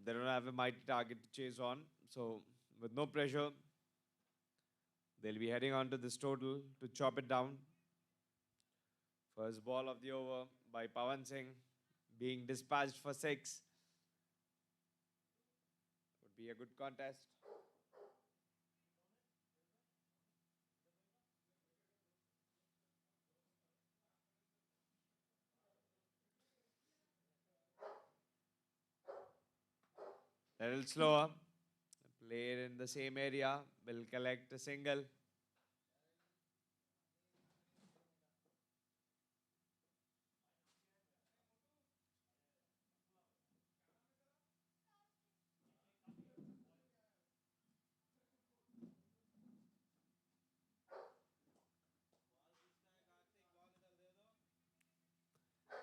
They don't have a mighty target to chase on. So, with no pressure, they'll be heading on to this total to chop it down. First ball of the over by Pawan Singh being dispatched for 6. Would be a good contest. Little slower. Player in the same area will collect a single.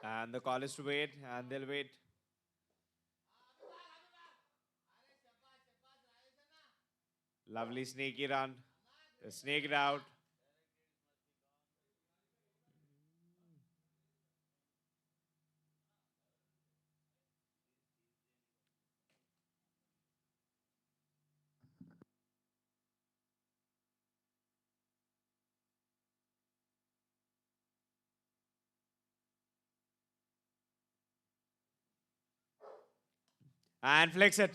And the call is to wait, and they'll wait. Lovely sneaky run. They sneaked out. And flicks it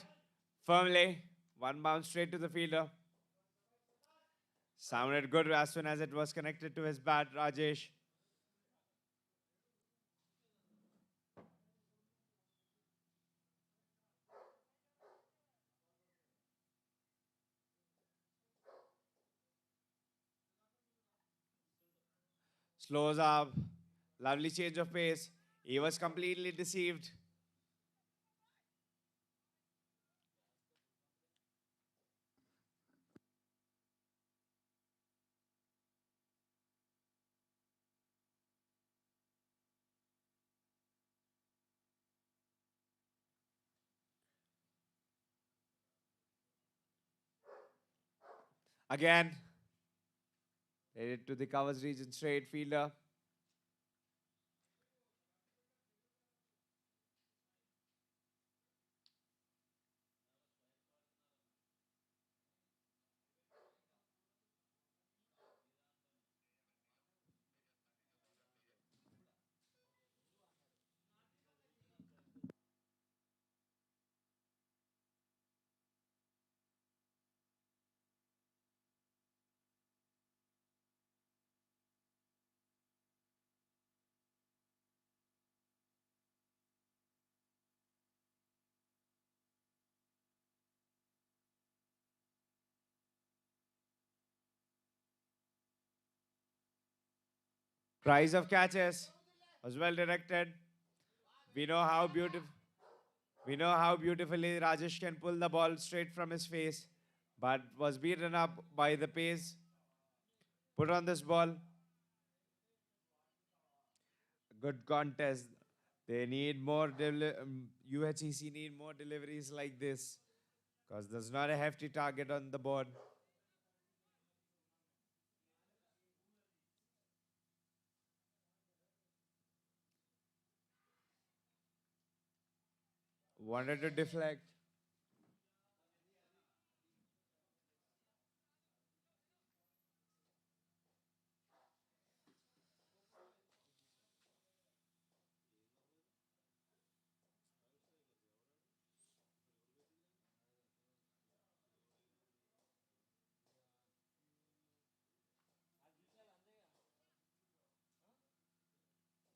firmly. One bounce straight to the fielder. Sounded good as soon as it was connected to his bat, Rajesh. Slows up. Lovely change of pace. He was completely deceived. Again, headed to the covers region straight fielder. Price of catches was well directed. We know how beautiful. We know how beautifully Rajesh can pull the ball straight from his face, but was beaten up by the pace put on this ball. Good contest. They need more, UHEC need more deliveries like this because there's not a hefty target on the board. Wanted to deflect.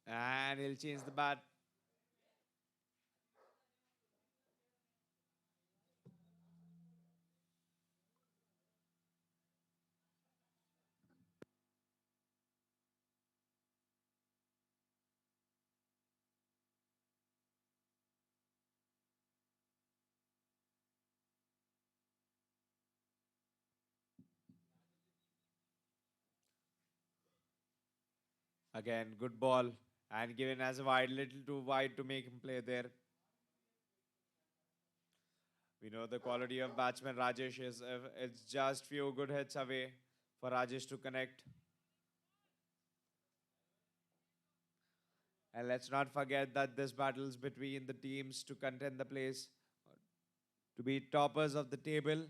And he'll change the bat. Again, good ball. And given as a wide, little too wide to make him play there. We know the quality of batsman Rajesh is. It's just few good hits away for Rajesh to connect. And let's not forget that this battle is between the teams to contend the place to be toppers of the table.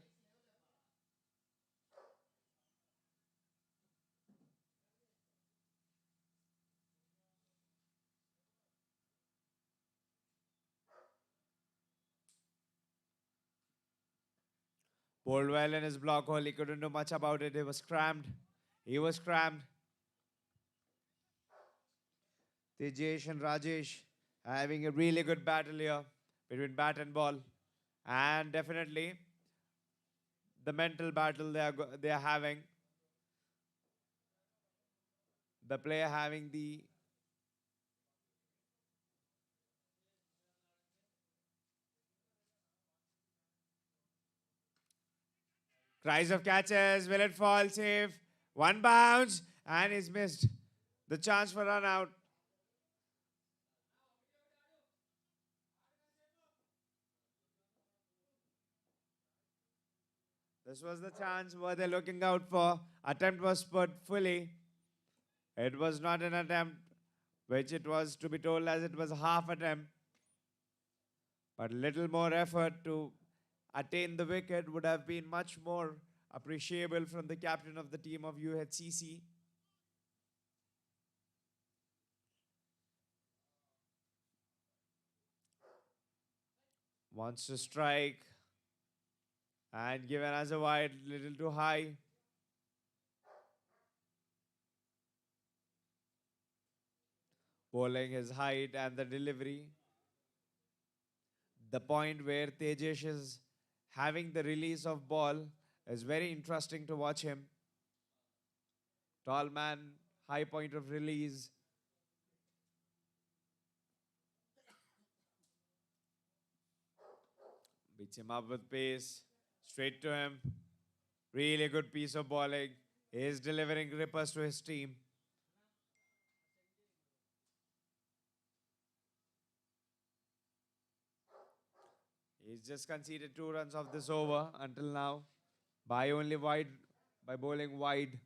Bowled well in his block hole. He couldn't do much about it. He was crammed. He was crammed. Tejesh and Rajesh having a really good battle here between bat and ball. And definitely the mental battle they are having. The player having the cries of catches. Will it fall safe? One bounce and he's missed the chance for run out. This was the chance where they're looking out for. Attempt was put fully. It was not an attempt, which it was to be told as it was a half attempt. But little more effort to attain the wicket would have been much more appreciable from the captain of the team of UHCC. Wants to strike and given as a wide, little too high. Bowling his height and the delivery. The point where Tejesh is having the release of ball is very interesting to watch him. Tall man, high point of release. Beats him up with pace. Straight to him. Really good piece of bowling. He is delivering rippers to his team. He's just conceded 2 runs of this over until now by only wide, by bowling wide.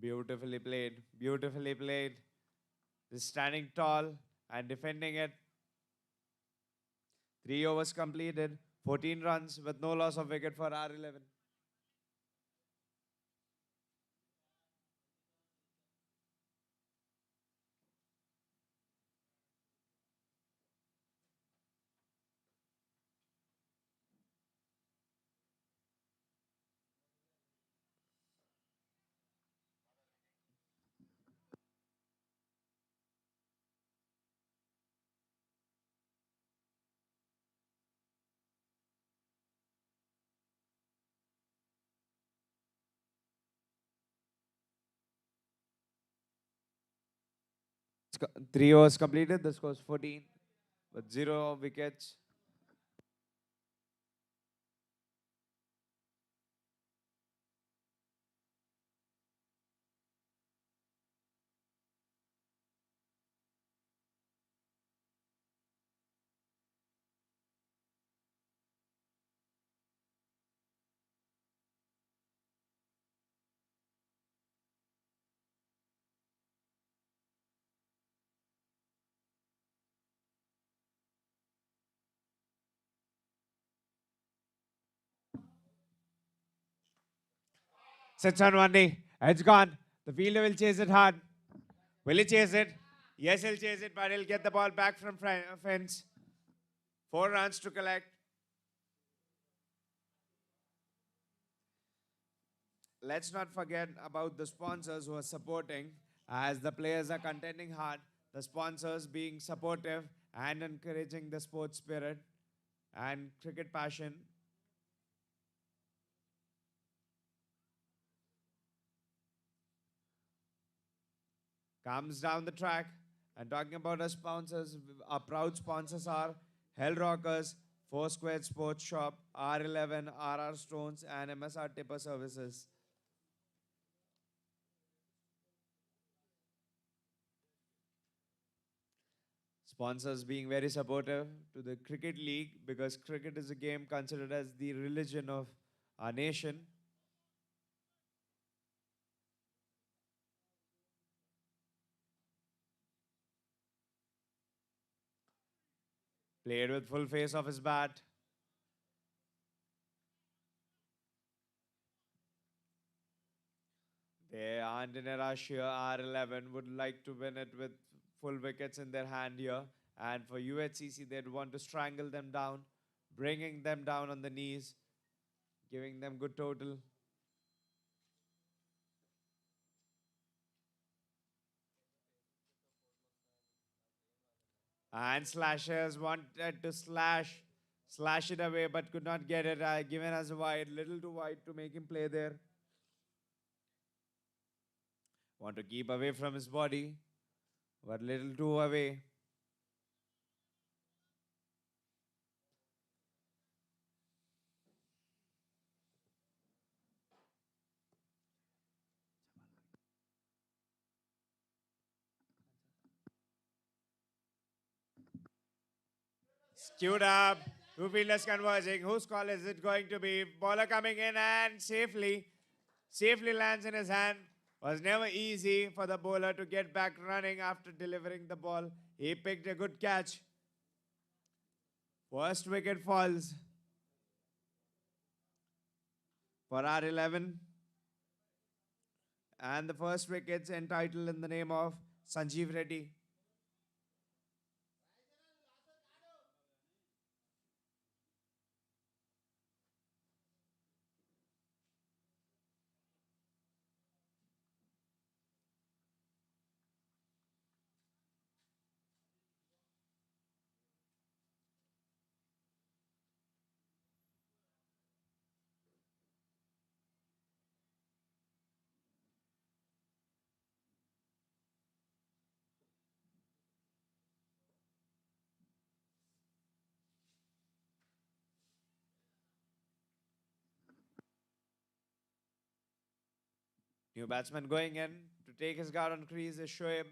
Beautifully played. Beautifully played. Just standing tall and defending it. 3 overs completed. 14 runs with no loss of wicket for R11. Three overs completed. The score is 14 with zero wickets. Sits on one knee. It's gone. The fielder will chase it hard. Will he chase it? Yes, he'll chase it, but he'll get the ball back from fence. 4 runs to collect. Let's not forget about the sponsors who are supporting as the players are contending hard. The sponsors being supportive and encouraging the sports spirit and cricket passion. Comes down the track. And talking about our sponsors, our proud sponsors are Hell Rockers, Four Square Sports Shop, R11, RR Stones, and MSR Tipper Services. Sponsors being very supportive to the cricket league because cricket is a game considered as the religion of our nation. Played with full face of his bat. They aren't in a rush here. R11 would like to win it with full wickets in their hand here. And for UHCC, they'd want to strangle them down, bringing them down on the knees, giving them good total. And slashers wanted to slash it away, but could not get it. Given as a wide, little too wide to make him play there. Want to keep away from his body, but little too away. Queued up. Two fielders converging. Whose call is it going to be? Bowler coming in and safely lands in his hand. Was never easy for the bowler to get back running after delivering the ball. He picked a good catch. First wicket falls for R11. And the first wicket's entitled in the name of Sanjeev Reddy. New batsman going in to take his guard on crease is Shoaib.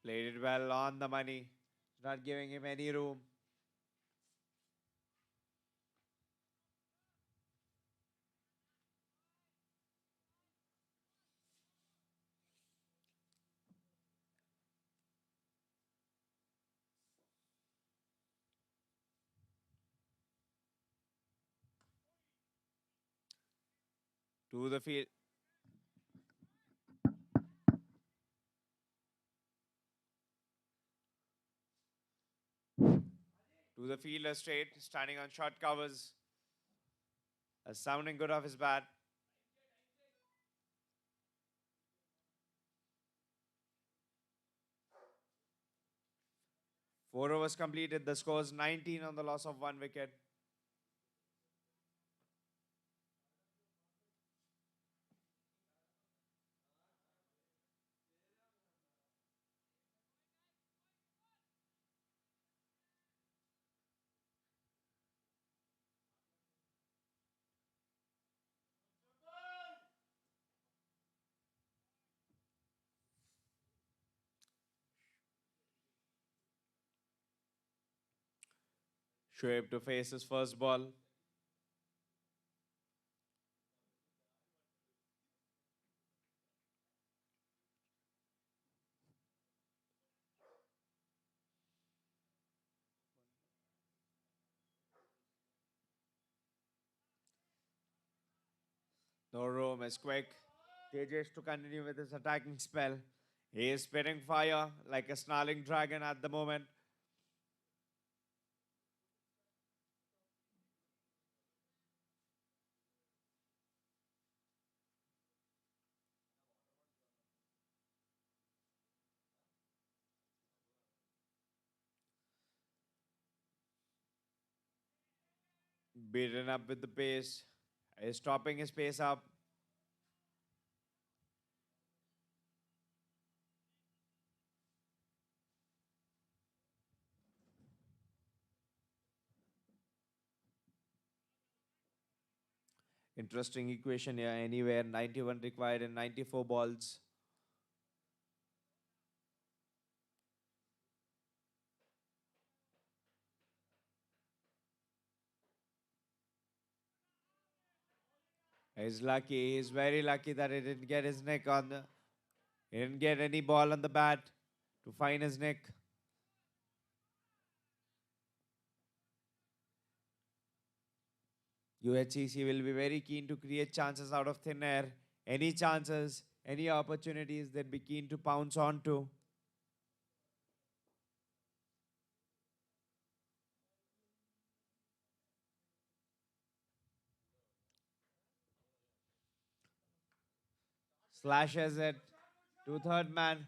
Played it well on the money, not giving him any room. To the field. To the fielder straight, standing on short covers. Sounding good off his bat. 4 overs completed. The score is 19 on the loss of 1 wicket. Shoaib to face his first ball. No room is quick. Tejas to continue with his attacking spell. He is spitting fire like a snarling dragon at the moment. Beaten up with the pace. Is stopping his pace up. Interesting equation here. Anywhere 91 required in 94 balls. He's lucky. He's very lucky that he didn't get his neck on the. He didn't get any ball on the bat to find his neck. UHCC will be very keen to create chances out of thin air. Any chances, any opportunities, they'd be keen to pounce onto. Slashes it to third man.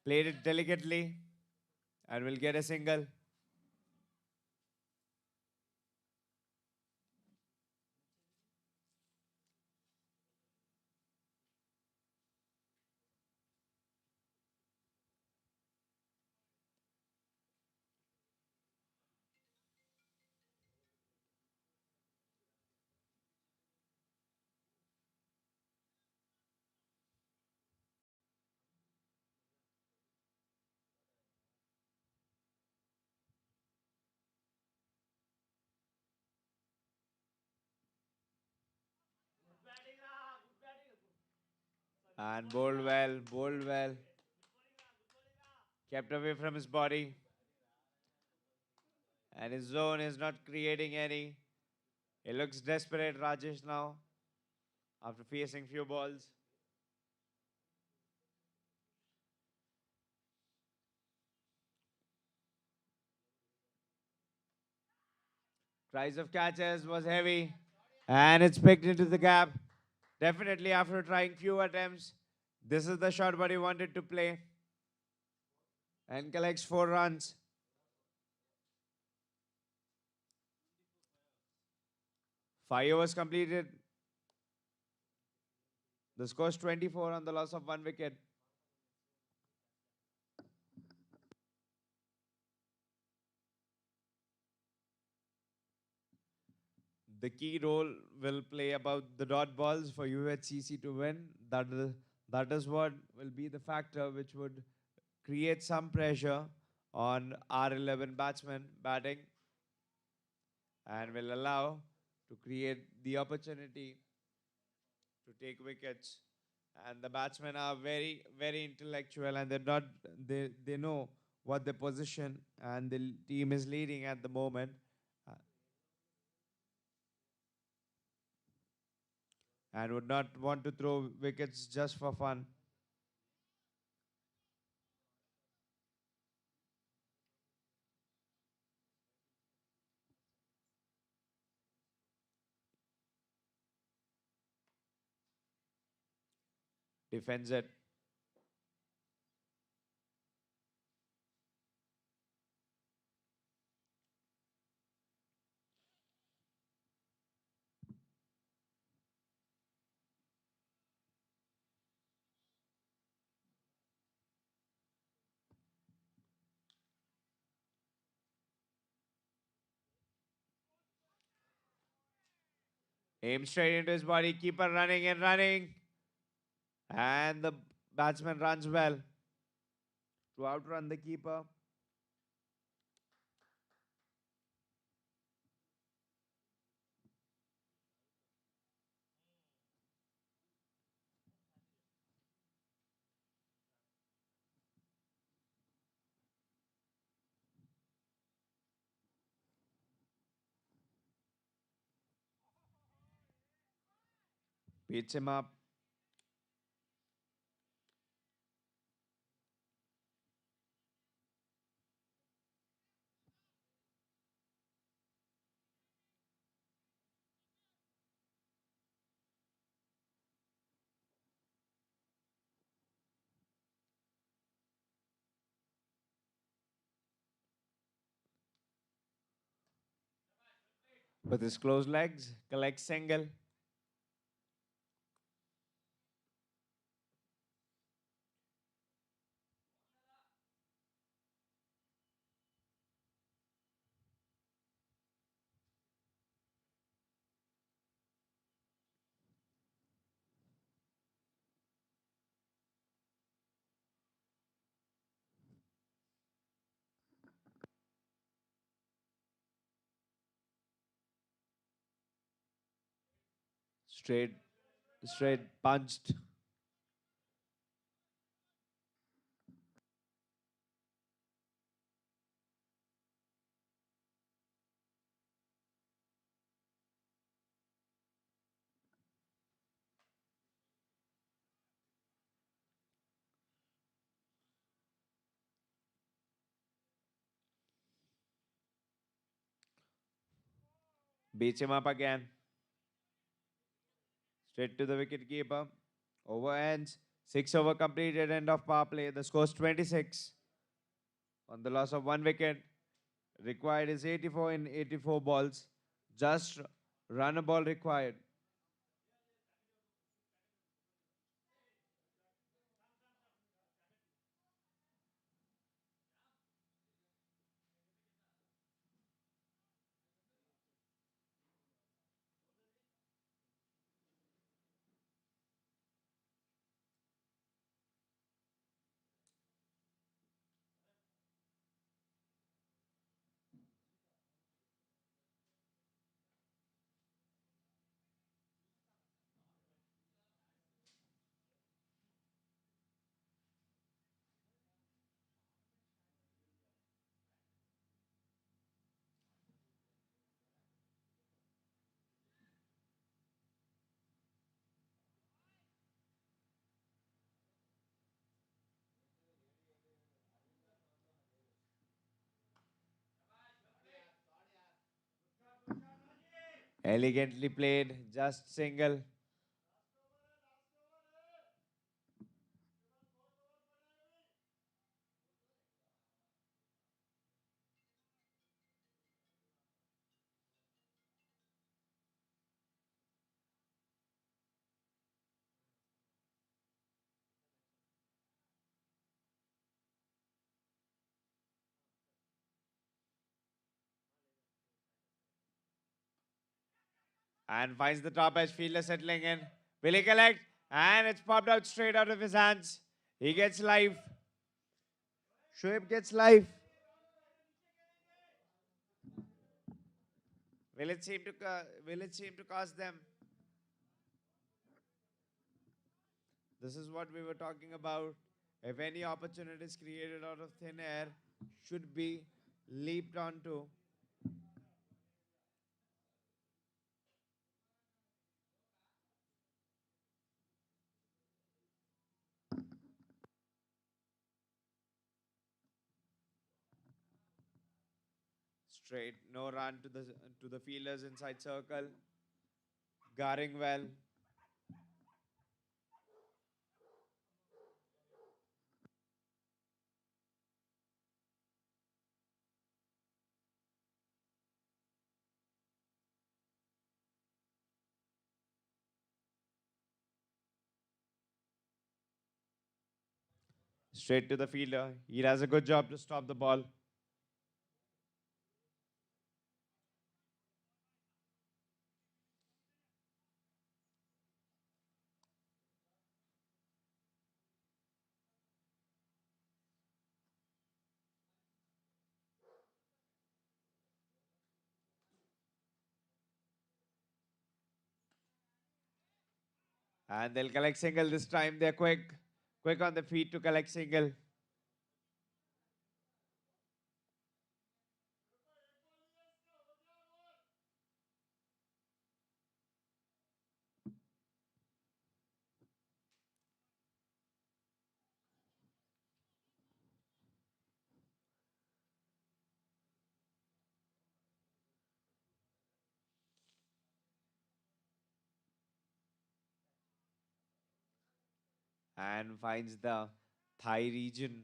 Played it delicately and will get a single. And bowled well, bowled well. Kept away from his body. And his zone is not creating any. He looks desperate, Rajesh, now after facing few balls. Tries of catches was heavy. And it's picked into the gap. Definitely after trying few attempts. This is the shot what he wanted to play. And collects 4 runs. Five overs completed. The score is 24 on the loss of 1 wicket. The key role will play about the dot balls for UHCC to win. That is what will be the factor which would create some pressure on R11 batsmen batting and will allow to create the opportunity to take wickets. And the batsmen are very, very intellectual and they know what their position and the team is leading at the moment. Uh, and would not want to throw wickets just for fun. Defends it. Aims straight into his body. Keeper running and running. And the batsman runs well to outrun the keeper. Beats him up. With his closed legs. Collects single. Straight, straight punched. Beats him up again. Straight to the wicket keeper. Over ends. 6 over completed. End of power play. The score's 26. On the loss of 1 wicket. Required is 84 in 84 balls. Just run a ball required. Elegantly played. Just single. And finds the top edge. Fielder settling in. Will he collect? And it's popped out straight out of his hands. He gets life. Shoaib gets life. Will it seem to cost them? This is what we were talking about. If any opportunity is created out of thin air, should be leaped onto. Straight, no run to the fielders inside circle. Guarding well. Straight to the fielder. He does a good job to stop the ball. And they'll collect single this time. They're quick. Quick on the feet to collect single. And finds the thigh region.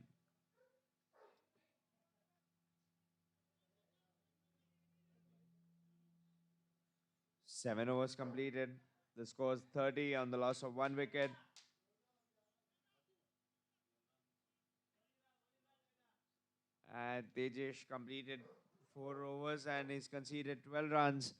7 overs completed. The score is 30 on the loss of 1 wicket. And Tejesh completed 4 overs and he's conceded 12 runs.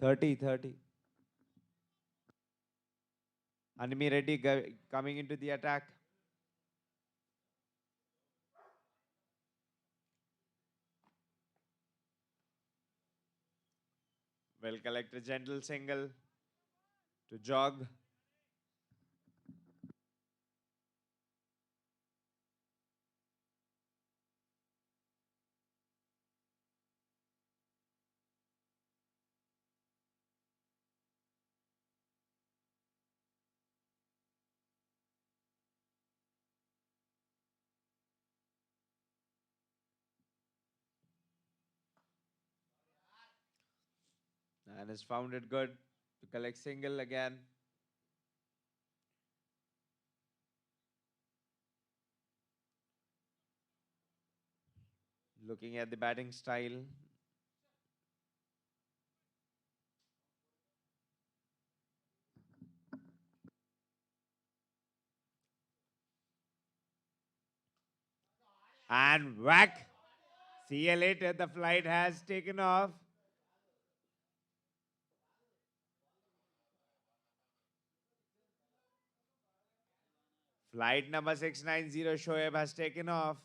Thirty. Animi Reddy coming into the attack. Will collect a gentle single to jog. And has found it good to collect single again. Looking at the batting style. And whack. See you later. The flight has taken off. Flight number 690 Shoaib has taken off.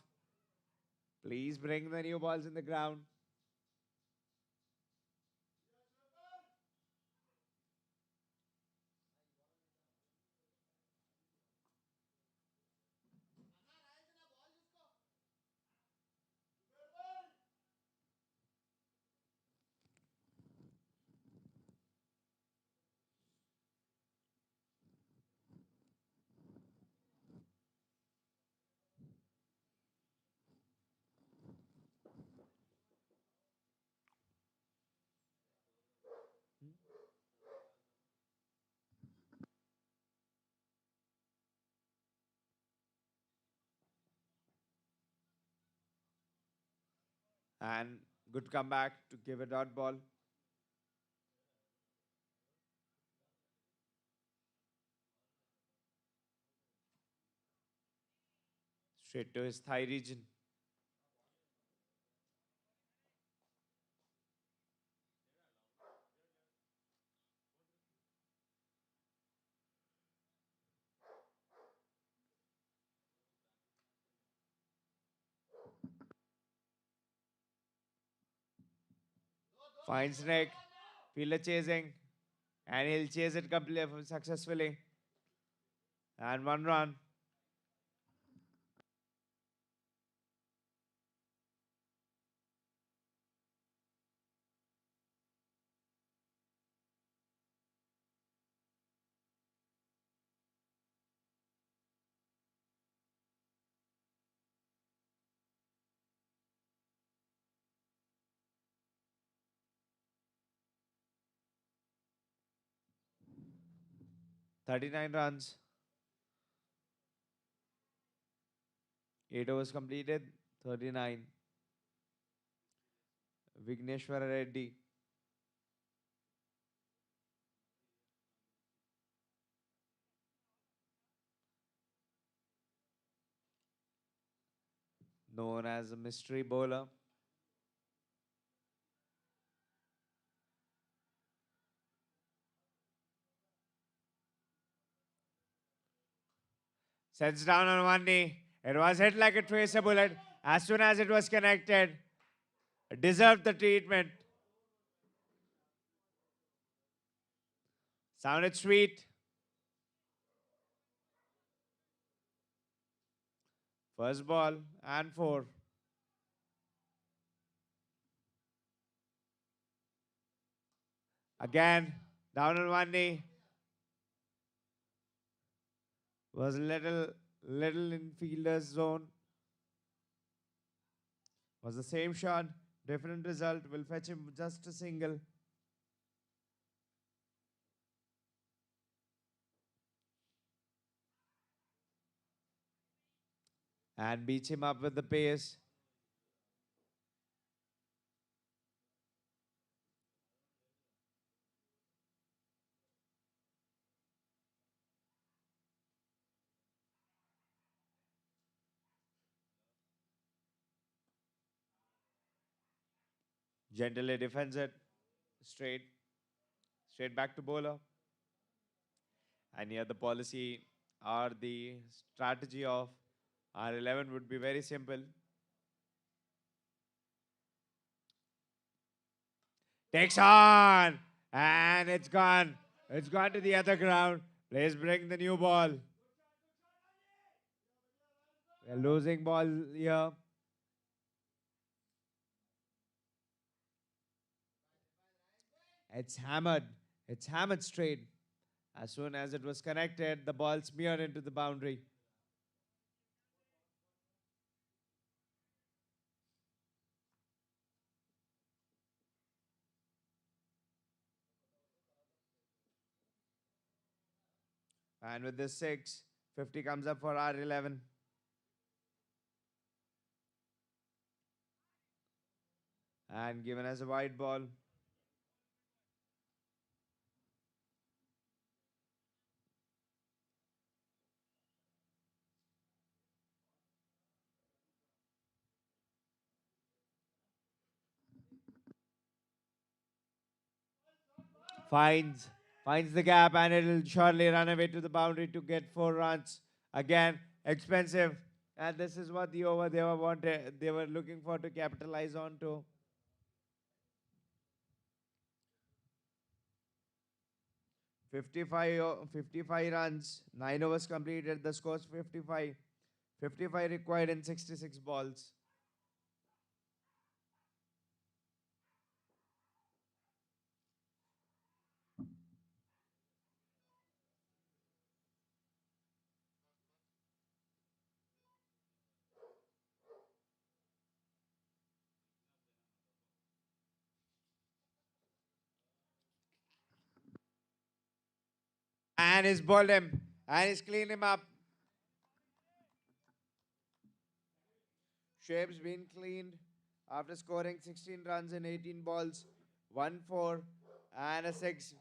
Please bring the new balls in the ground. And good comeback to give a dot ball. Straight to his thigh region. Finds neck. Fielder chasing. And he'll chase it completely successfully. And one run. 39 runs. 8 overs completed. 39. Vigneshwara Reddy. Known as a mystery bowler. Sets down on one knee. It was hit like a tracer bullet. As soon as it was connected, deserved the treatment. Sounded sweet. First ball and 4. Again, down on one knee. Was little in fielder's zone. Was the same shot. Different result. Will fetch him just a single. And beats him up with the pace. Gently defends it. Straight. Straight back to bowler. And here the policy or the strategy of R11 would be very simple. Takes on! And it's gone. It's gone to the other ground. Please bring the new ball. We're losing ball here. It's hammered. It's hammered straight. As soon as it was connected, the ball smeared into the boundary. And with this 6, 50 comes up for R11. And given as a wide ball. Finds the gap and it'll surely run away to the boundary to get 4 runs. Again, expensive. And this is what the over they were looking for to capitalize on to. 55 runs, 9 overs completed, the score's 55. 55 required in 66 balls. And he's bowled him. And he's cleaned him up. Shape's been cleaned. after scoring 16 runs in 18 balls, 1 4 and a 6.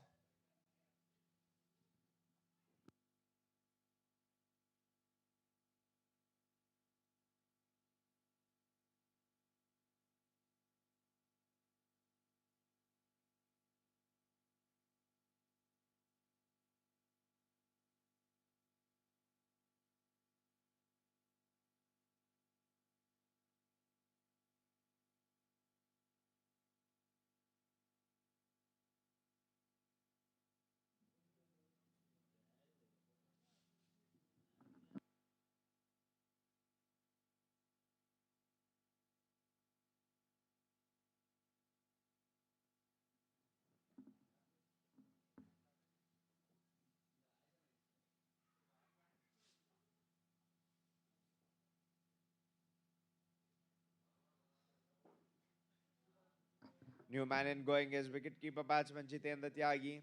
New man in going is wicketkeeper batsman Jitendra Tyagi.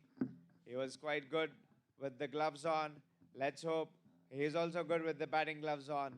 He was quite good with the gloves on. Let's hope he is also good with the batting gloves on.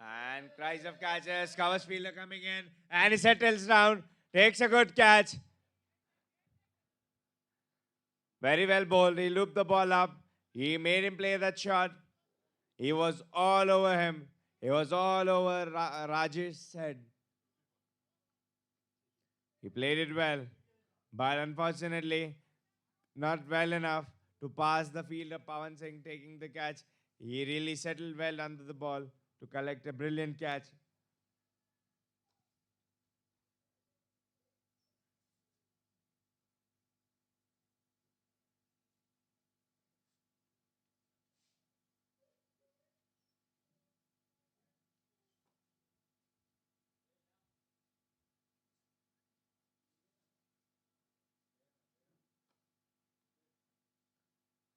And cries of catches, covers fielder coming in, and he settles down, takes a good catch. Very well bowled. He looped the ball up. He made him play that shot. He was all over him. He was all over Rajesh's head. He played it well, but unfortunately, not well enough to pass the fielder Pawan Singh taking the catch. He really settled well under the ball to collect a brilliant catch.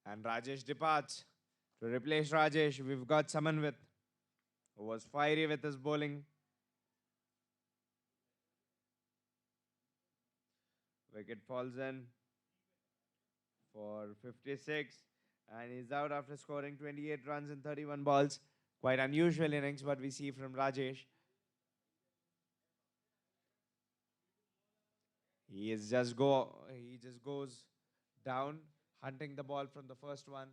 And Rajesh departs. To replace Rajesh, we've got Samanvit, who was fiery with his bowling. Wicket falls in for 56, and he's out after scoring 28 runs in 31 balls. Quite unusual innings, what we see from Rajesh. He just goes down, hunting the ball from the first one.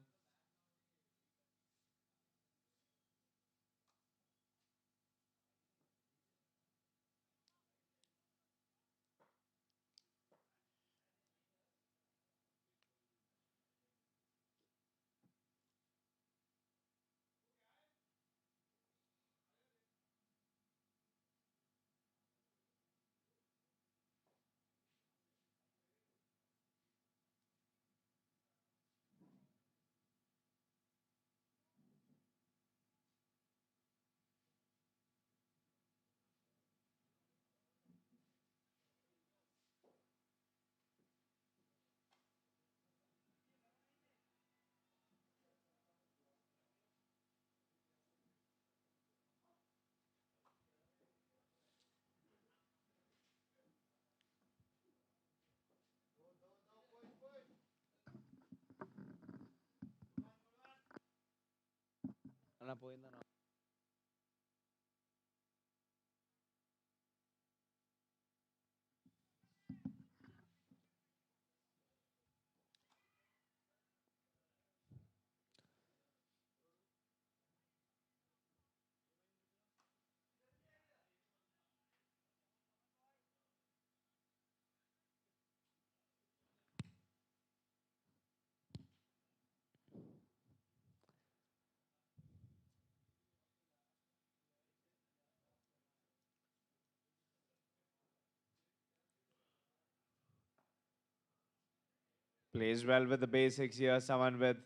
Plays well with the basics here. Someone with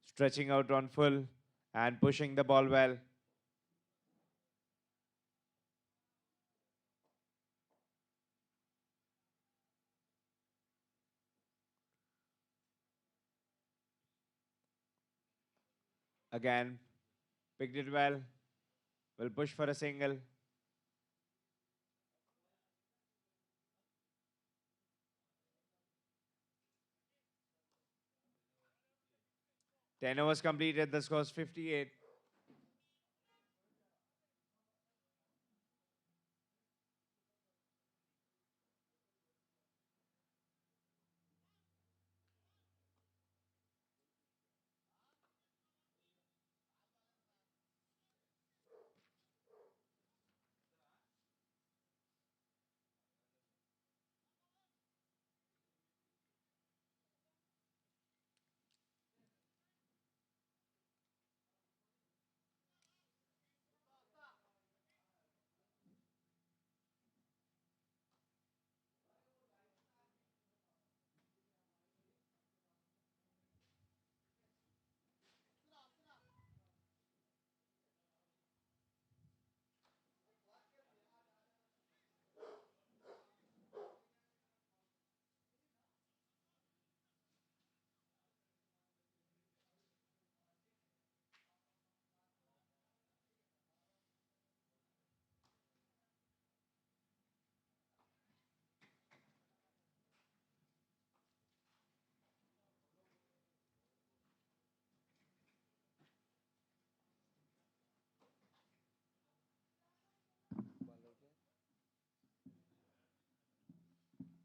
stretching out on full and pushing the ball well. Again, picked it well. Will push for a single. 10 overs completed. The score's 58.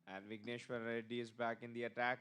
And Vigneshwar Reddy is back in the attack.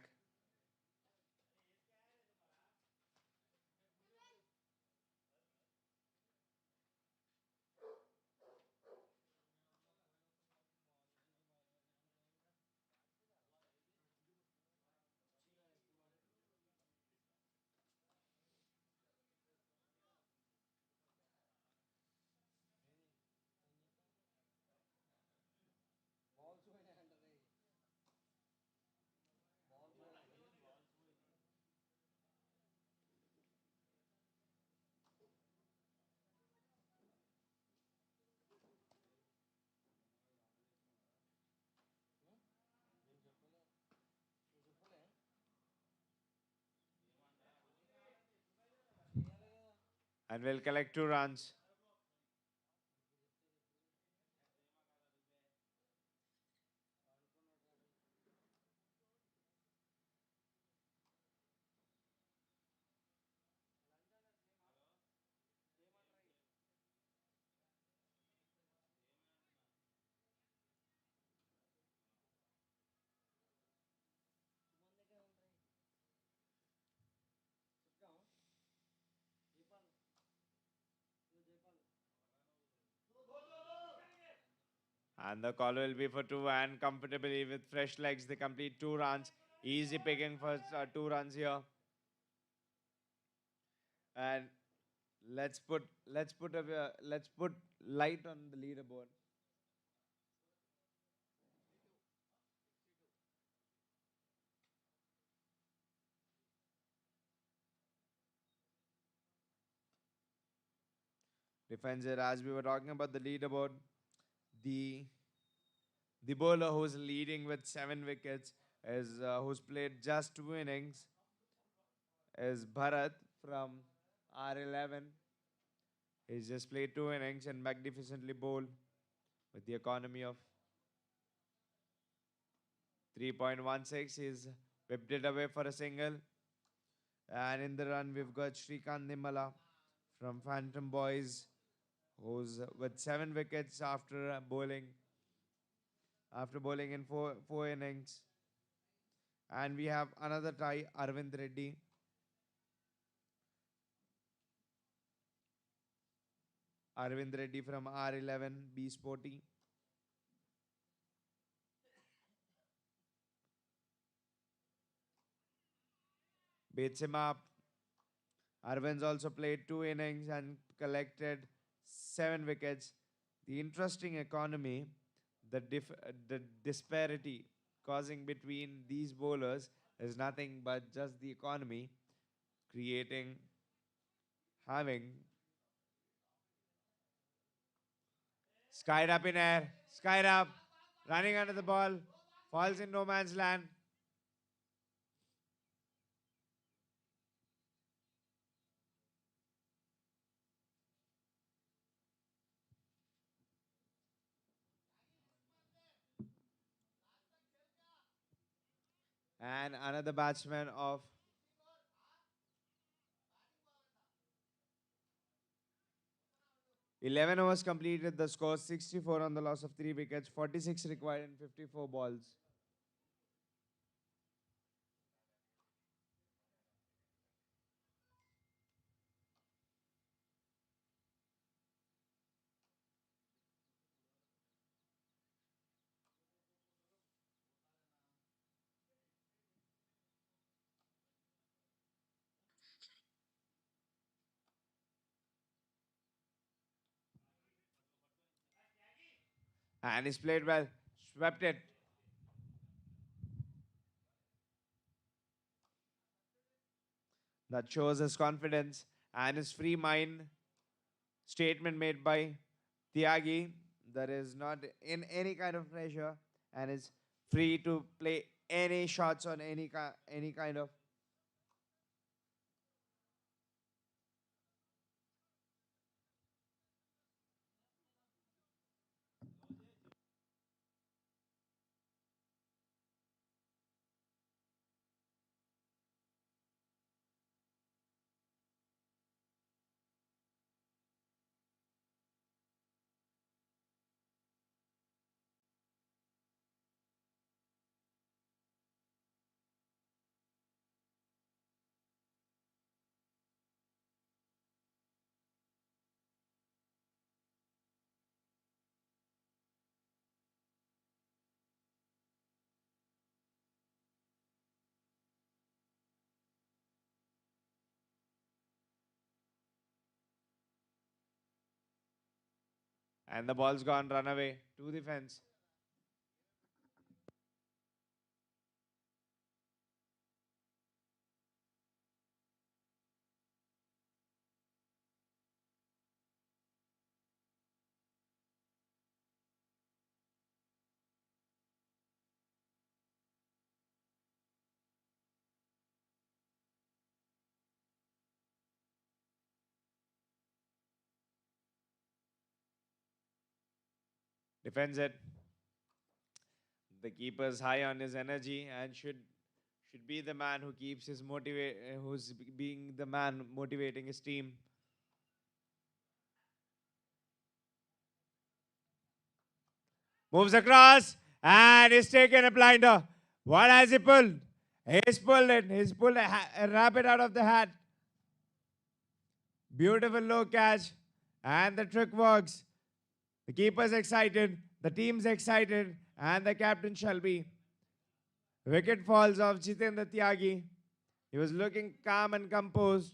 And will collect 2 runs. And the call will be for 2 and comfortably with fresh legs. They complete 2 runs. Easy picking for 2 runs here. And let's put light on the leaderboard. Defends it as we were talking about the leaderboard. The the bowler who's leading with 7 wickets is who's played just 2 innings is Bharat from R11. He's just played 2 innings and magnificently bowled with the economy of 3.16. He's whipped it away for a single. And in the run, we've got Shrikant Nimala from Phantom Boys, who's with 7 wickets after bowling in four innings. And we have another tie, Arvind Reddy. Arvind Reddy from R11, B Sporty. Beats him up. Arvind's also played 2 innings and collected 7 wickets. The interesting economy, the disparity causing between these bowlers is nothing but just the economy creating, having skied up in air, skied up, running under the ball, falls in no man's land. And another batsman of 11 overs completed. The score 64 on the loss of 3 wickets, 46 required in 54 balls. And he's played well, swept it. That shows his confidence and his free mind statement made by Tyagi that is not in any kind of pressure and is free to play any shots on any kind of. And the ball's gone run away to the fence. Defends it. The keeper's high on his energy and should be the man who keeps his who's being the man motivating his team. Moves across and he's taken a blinder. What has he pulled? He's pulled it. He's pulled a rabbit out of the hat. Beautiful low catch. And the trick works. The keeper's excited. The team's excited. And the captain shall be. Wicket falls off Jitendra Tyagi. He was looking calm and composed.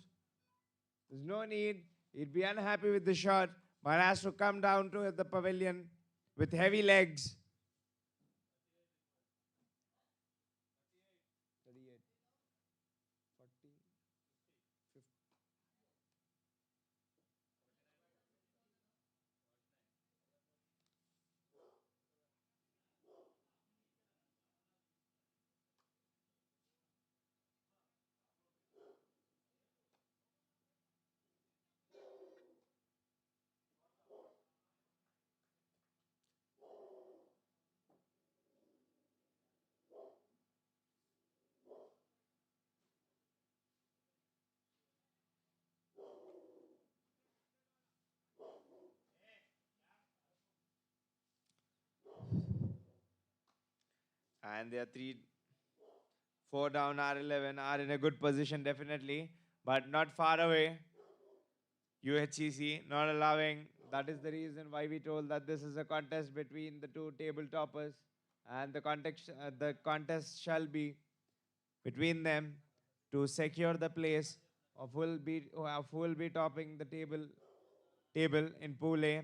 There's no need. He'd be unhappy with the shot, but has to come down to the pavilion with heavy legs. And they are 4 down. R11 are in a good position, definitely, but not far away. UHCC not allowing. That is the reason why we told that this is a contest between the two table toppers, and the contest shall be between them to secure the place of who will be topping the table in Pool A.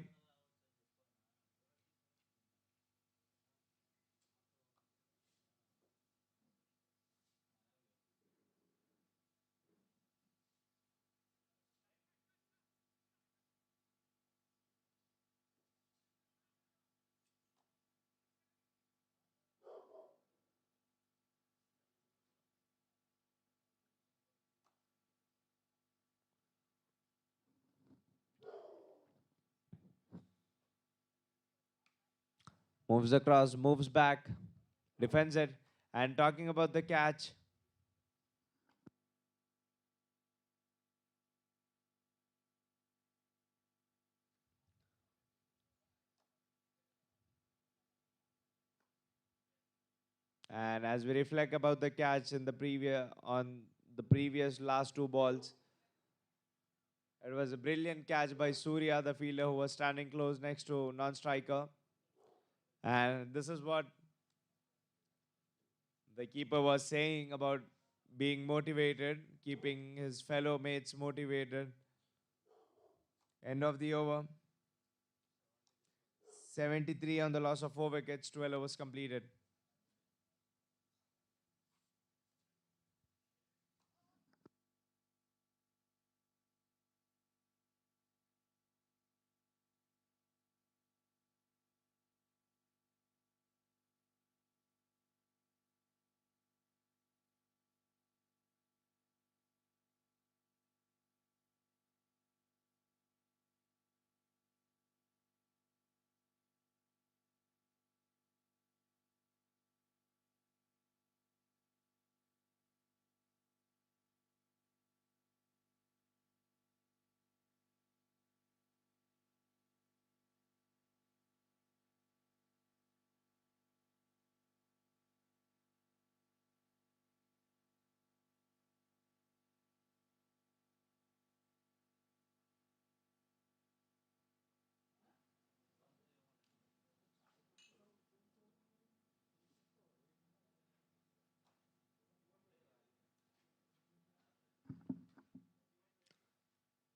Moves across, moves back, defends it, and talking about the catch. And as we reflect about the catch in the previous last two balls, it was a brilliant catch by Surya, the fielder who was standing close next to non-striker. And this is what the keeper was saying about being motivated, keeping his fellow mates motivated. End of the over. 73 on the loss of 4 wickets, 12 overs completed.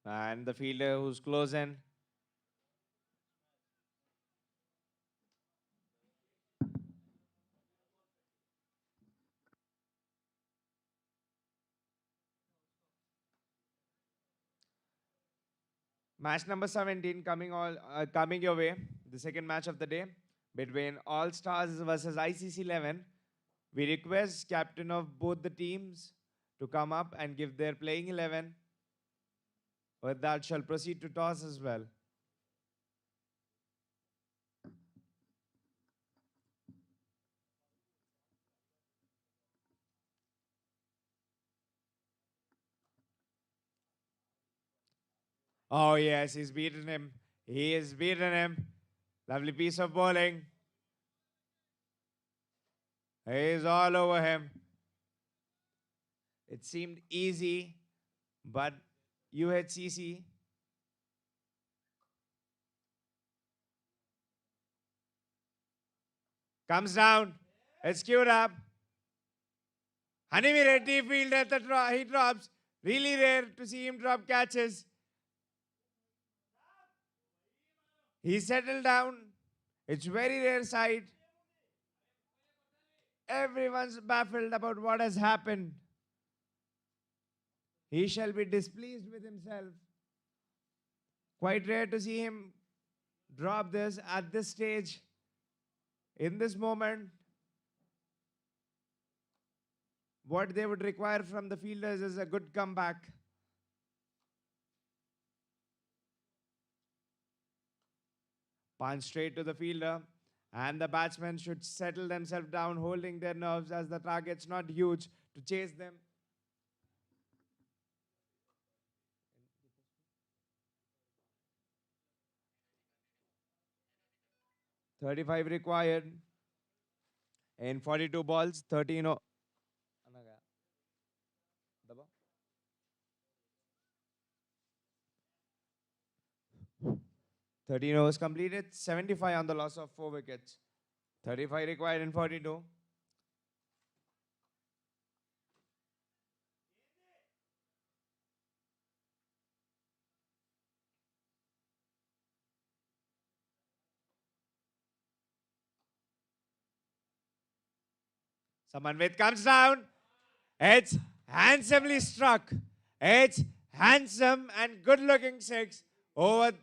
And the fielder who's close in. Match number 17 coming your way. The second match of the day between All Stars versus ICC 11. We request captain of both the teams to come up and give their playing 11. With that, shall proceed to toss as well. Oh yes, he's beaten him. He has beaten him. Lovely piece of bowling. He's all over him. It seemed easy, but UHCC comes down. It's queued up. Hanimi Reddy field at he drops. Really rare to see him drop catches. He settled down. It's very rare sight. Everyone's baffled about what has happened. He shall be displeased with himself. Quite rare to see him drop this at this stage, in this moment. What they would require from the fielders is a good comeback. Punch straight to the fielder. And the batsmen should settle themselves down, holding their nerves as the target's not huge to chase them. .35 required. In 42 balls, 13 13 overs completed, 75 on the loss of 4 wickets. 35 required in 42. Samanvit comes down. It's handsomely struck. It's handsome and good looking six over,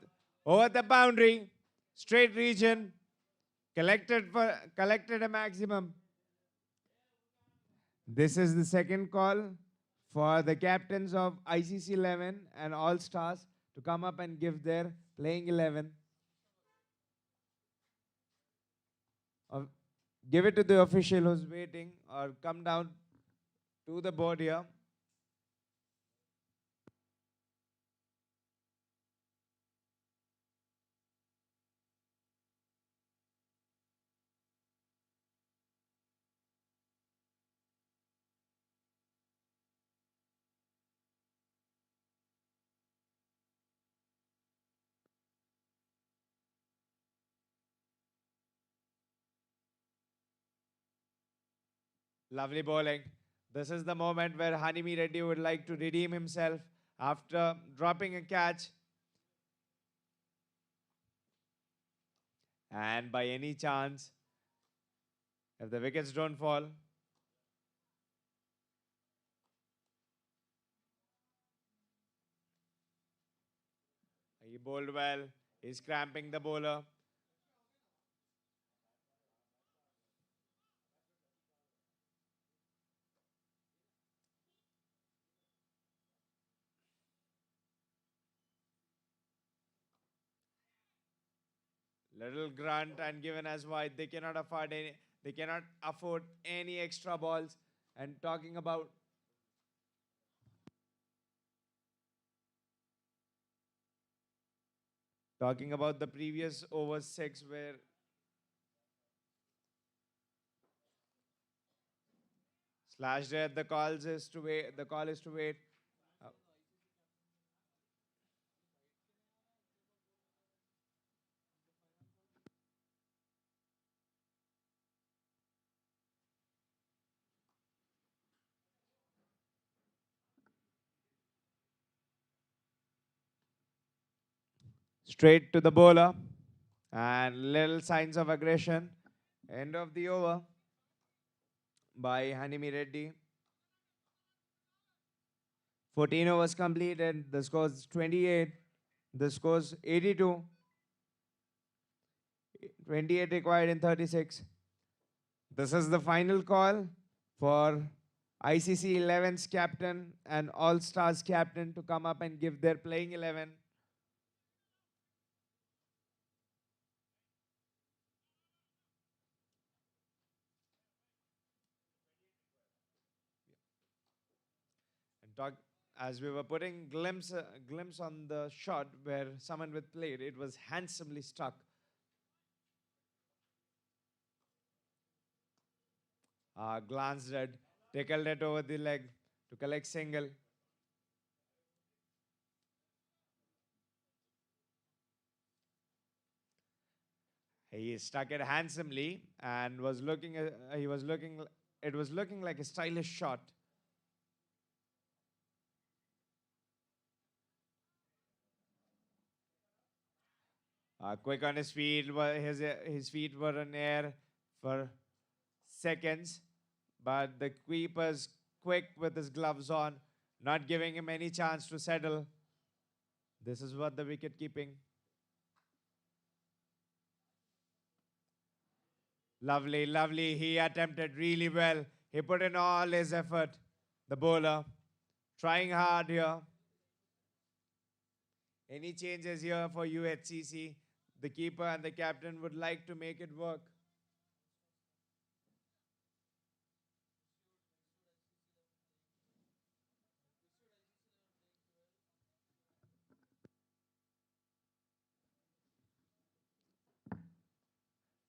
over the boundary. Straight region. Collected a maximum. This is the second call for the captains of ICC 11 and All Stars to come up and give their playing 11. Uh, give it to the official who's waiting or come down to the board here. Lovely bowling. This is the moment where Hanimi Reddy would like to redeem himself after dropping a catch. And by any chance, if the wickets don't fall, he bowled well. He's cramping the bowler. Little grunt and given as wide. They cannot afford any extra balls. And talking about the previous over 6 where slashed at the calls is to wait. The call is to wait. Uh, Straight to the bowler and little signs of aggression. End of the over by Hanimi Reddy. 14 overs completed. The score is 28. The score is 82. 28 required in 36. This is the final call for ICC 11's captain and All Stars captain to come up and give their playing 11. And talk as we were putting glimpse on the shot where someone with played, it was handsomely struck. Glanced at, tackled it over the leg to collect single. He struck it handsomely and was looking. He was looking. It was looking like a stylish shot. Quick on his feet. His feet were in air for seconds, but the keeper's quick with his gloves on, not giving him any chance to settle. This is what the wicket keeping. Lovely, lovely. He attempted really well. He put in all his effort. The bowler trying hard here. Any changes here for UHCC? The keeper and the captain would like to make it work.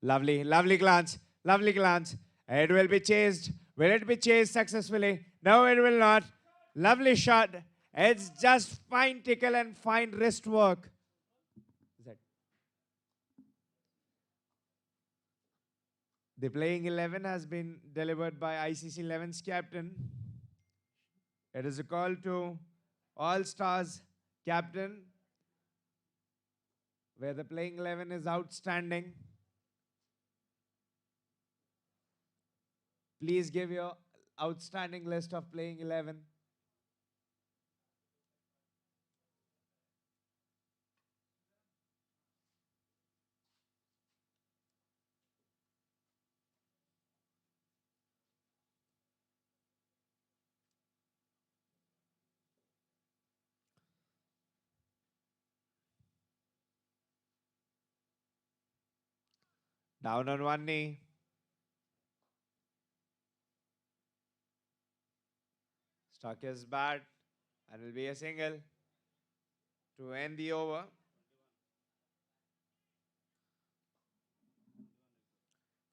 Lovely, lovely glance, lovely glance. It will be chased. Will it be chased successfully? No, it will not. Lovely shot. It's just fine tickle and fine wrist work. The playing 11 has been delivered by ICC 11's captain. It is a call to All Stars captain, where the playing 11 is outstanding. Please give your outstanding list of playing 11. Down on one knee. Struck his bat and will be a single to end the over.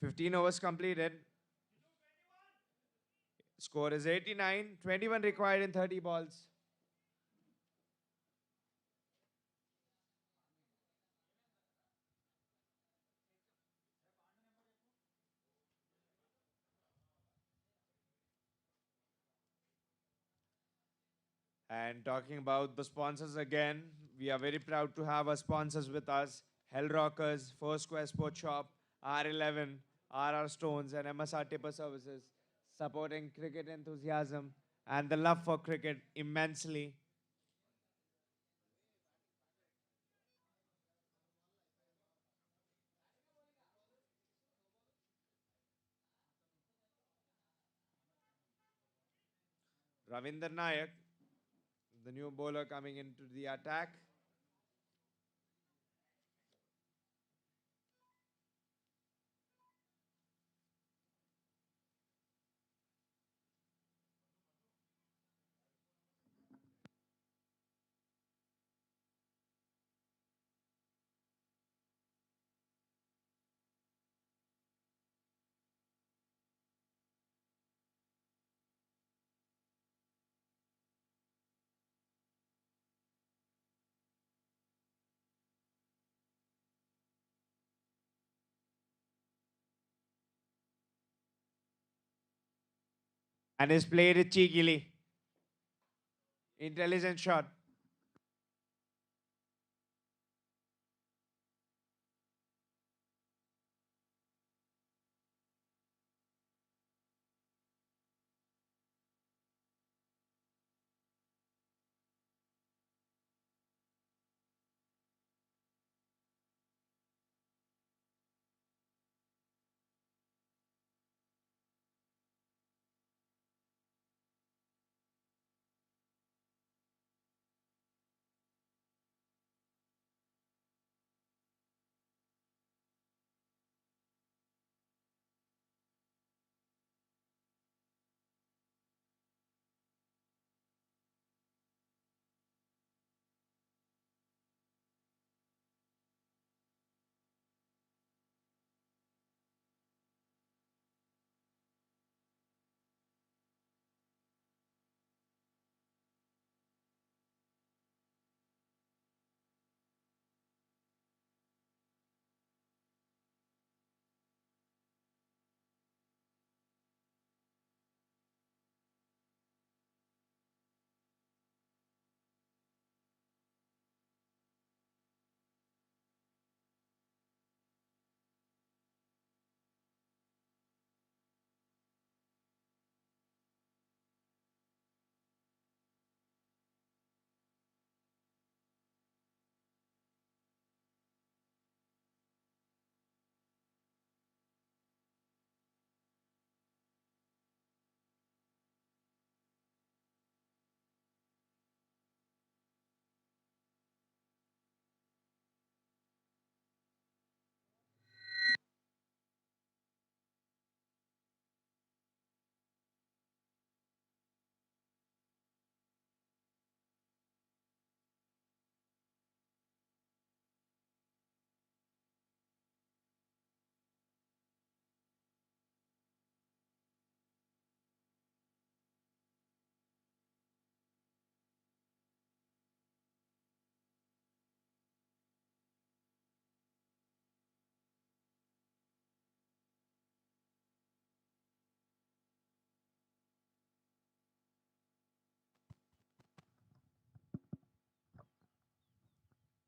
15 overs completed. Score is 89, 21 required in 30 balls. And talking about the sponsors again, we are very proud to have our sponsors with us. Hell Rockers, Four Square Sports Shop, R11, RR Stones, and MSR Tipper Services, supporting cricket enthusiasm and the love for cricket immensely. Ravinder Nayak, the new bowler coming into the attack. And is played it cheekily. Intelligent shot.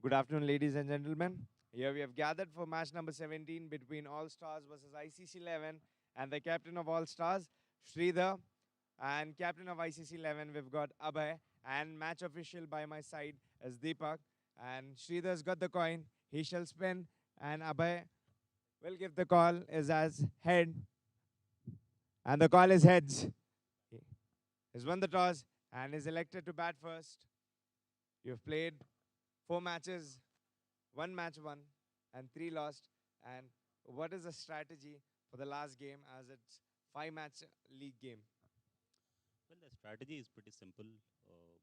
Good afternoon, ladies and gentlemen. Here we have gathered for match number 17 between All Stars versus ICC 11 and the captain of All Stars, Sridhar, and captain of ICC 11, we've got Abhay, and match official by my side is Deepak. And Sridhar's got the coin. He shall spin, and Abhay will give the call is as head, and the call is heads. He has won the toss and is elected to bat first. You've played 4 matches, one match won, and three lost. And what is the strategy for the last game as it's 5 match league game? Well, the strategy is pretty simple.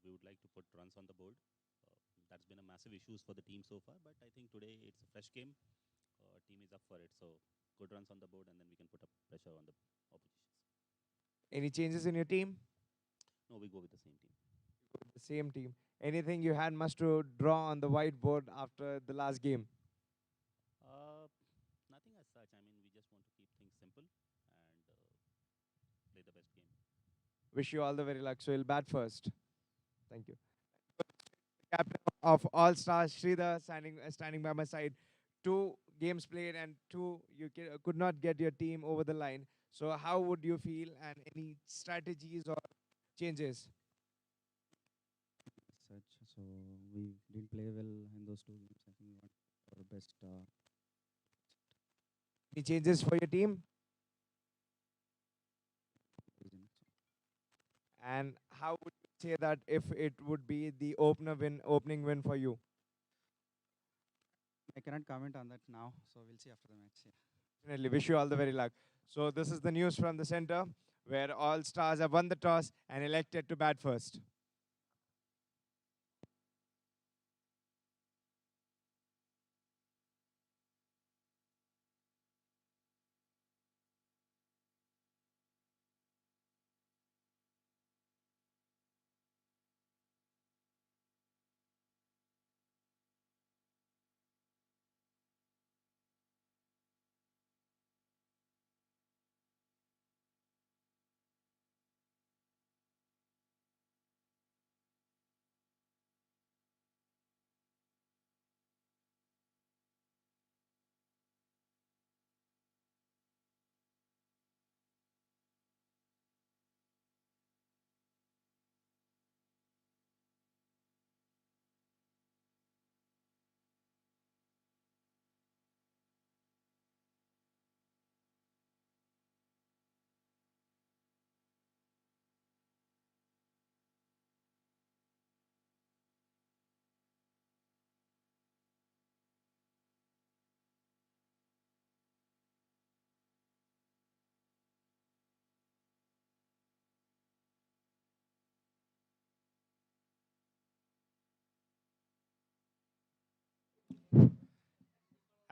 We would like to put runs on the board. That's been a massive issues for the team so far, but I think today it's a fresh game. Team is up for it, so good runs on the board, and then we can put up pressure on the oppositions. Any changes in your team? No, we go with the same team. The same team. Anything you had must to draw on the whiteboard after the last game? Uh, Nothing as such. I mean, we just want to keep things simple and play the best game. Wish you all the very luck. So you'll bat first. Thank you. Captain of All Stars, Sridhar, standing by my side. 2 games played and you could not get your team over the line. So how would you feel and any strategies or changes? Such. So we didn't play well in those 2 games. I think we want our best. Any changes for your team? Reason. And how would you say that if it would be the opening win for you? I cannot comment on that now. So we'll see after the match. Yeah. Definitely. Wish you all the very luck. So this is the news from the center where All Stars have won the toss and elected to bat first.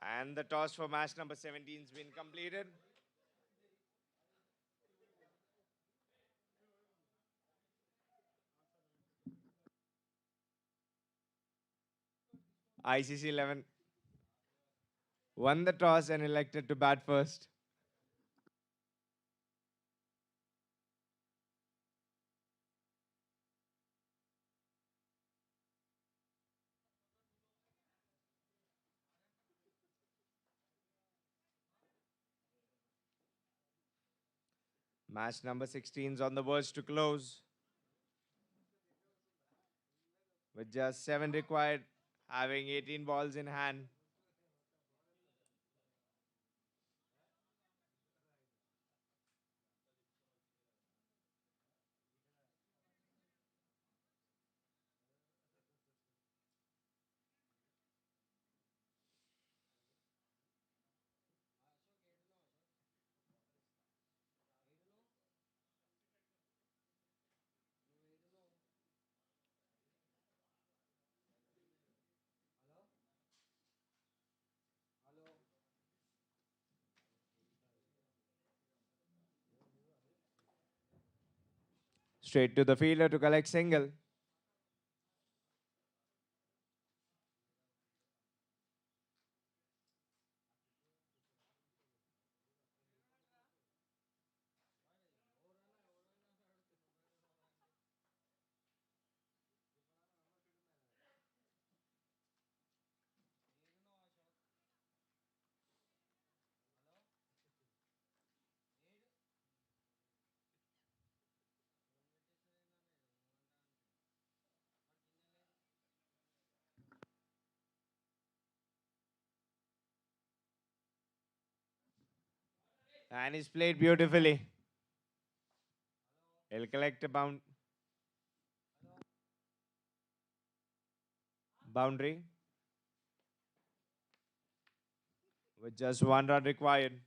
And the toss for match number 17 has been completed. ICC 11 won the toss and elected to bat first. Match number 16 is on the verge to close with just 7 required, having 18 balls in hand. Straight to the fielder to collect single. And he's played beautifully. He'll collect a boundary with just 1 run required.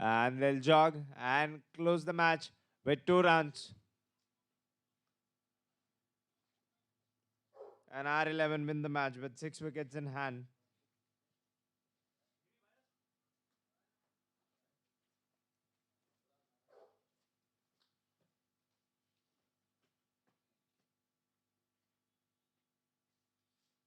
And they'll jog and close the match with 2 runs. And R11 win the match with 6 wickets in hand.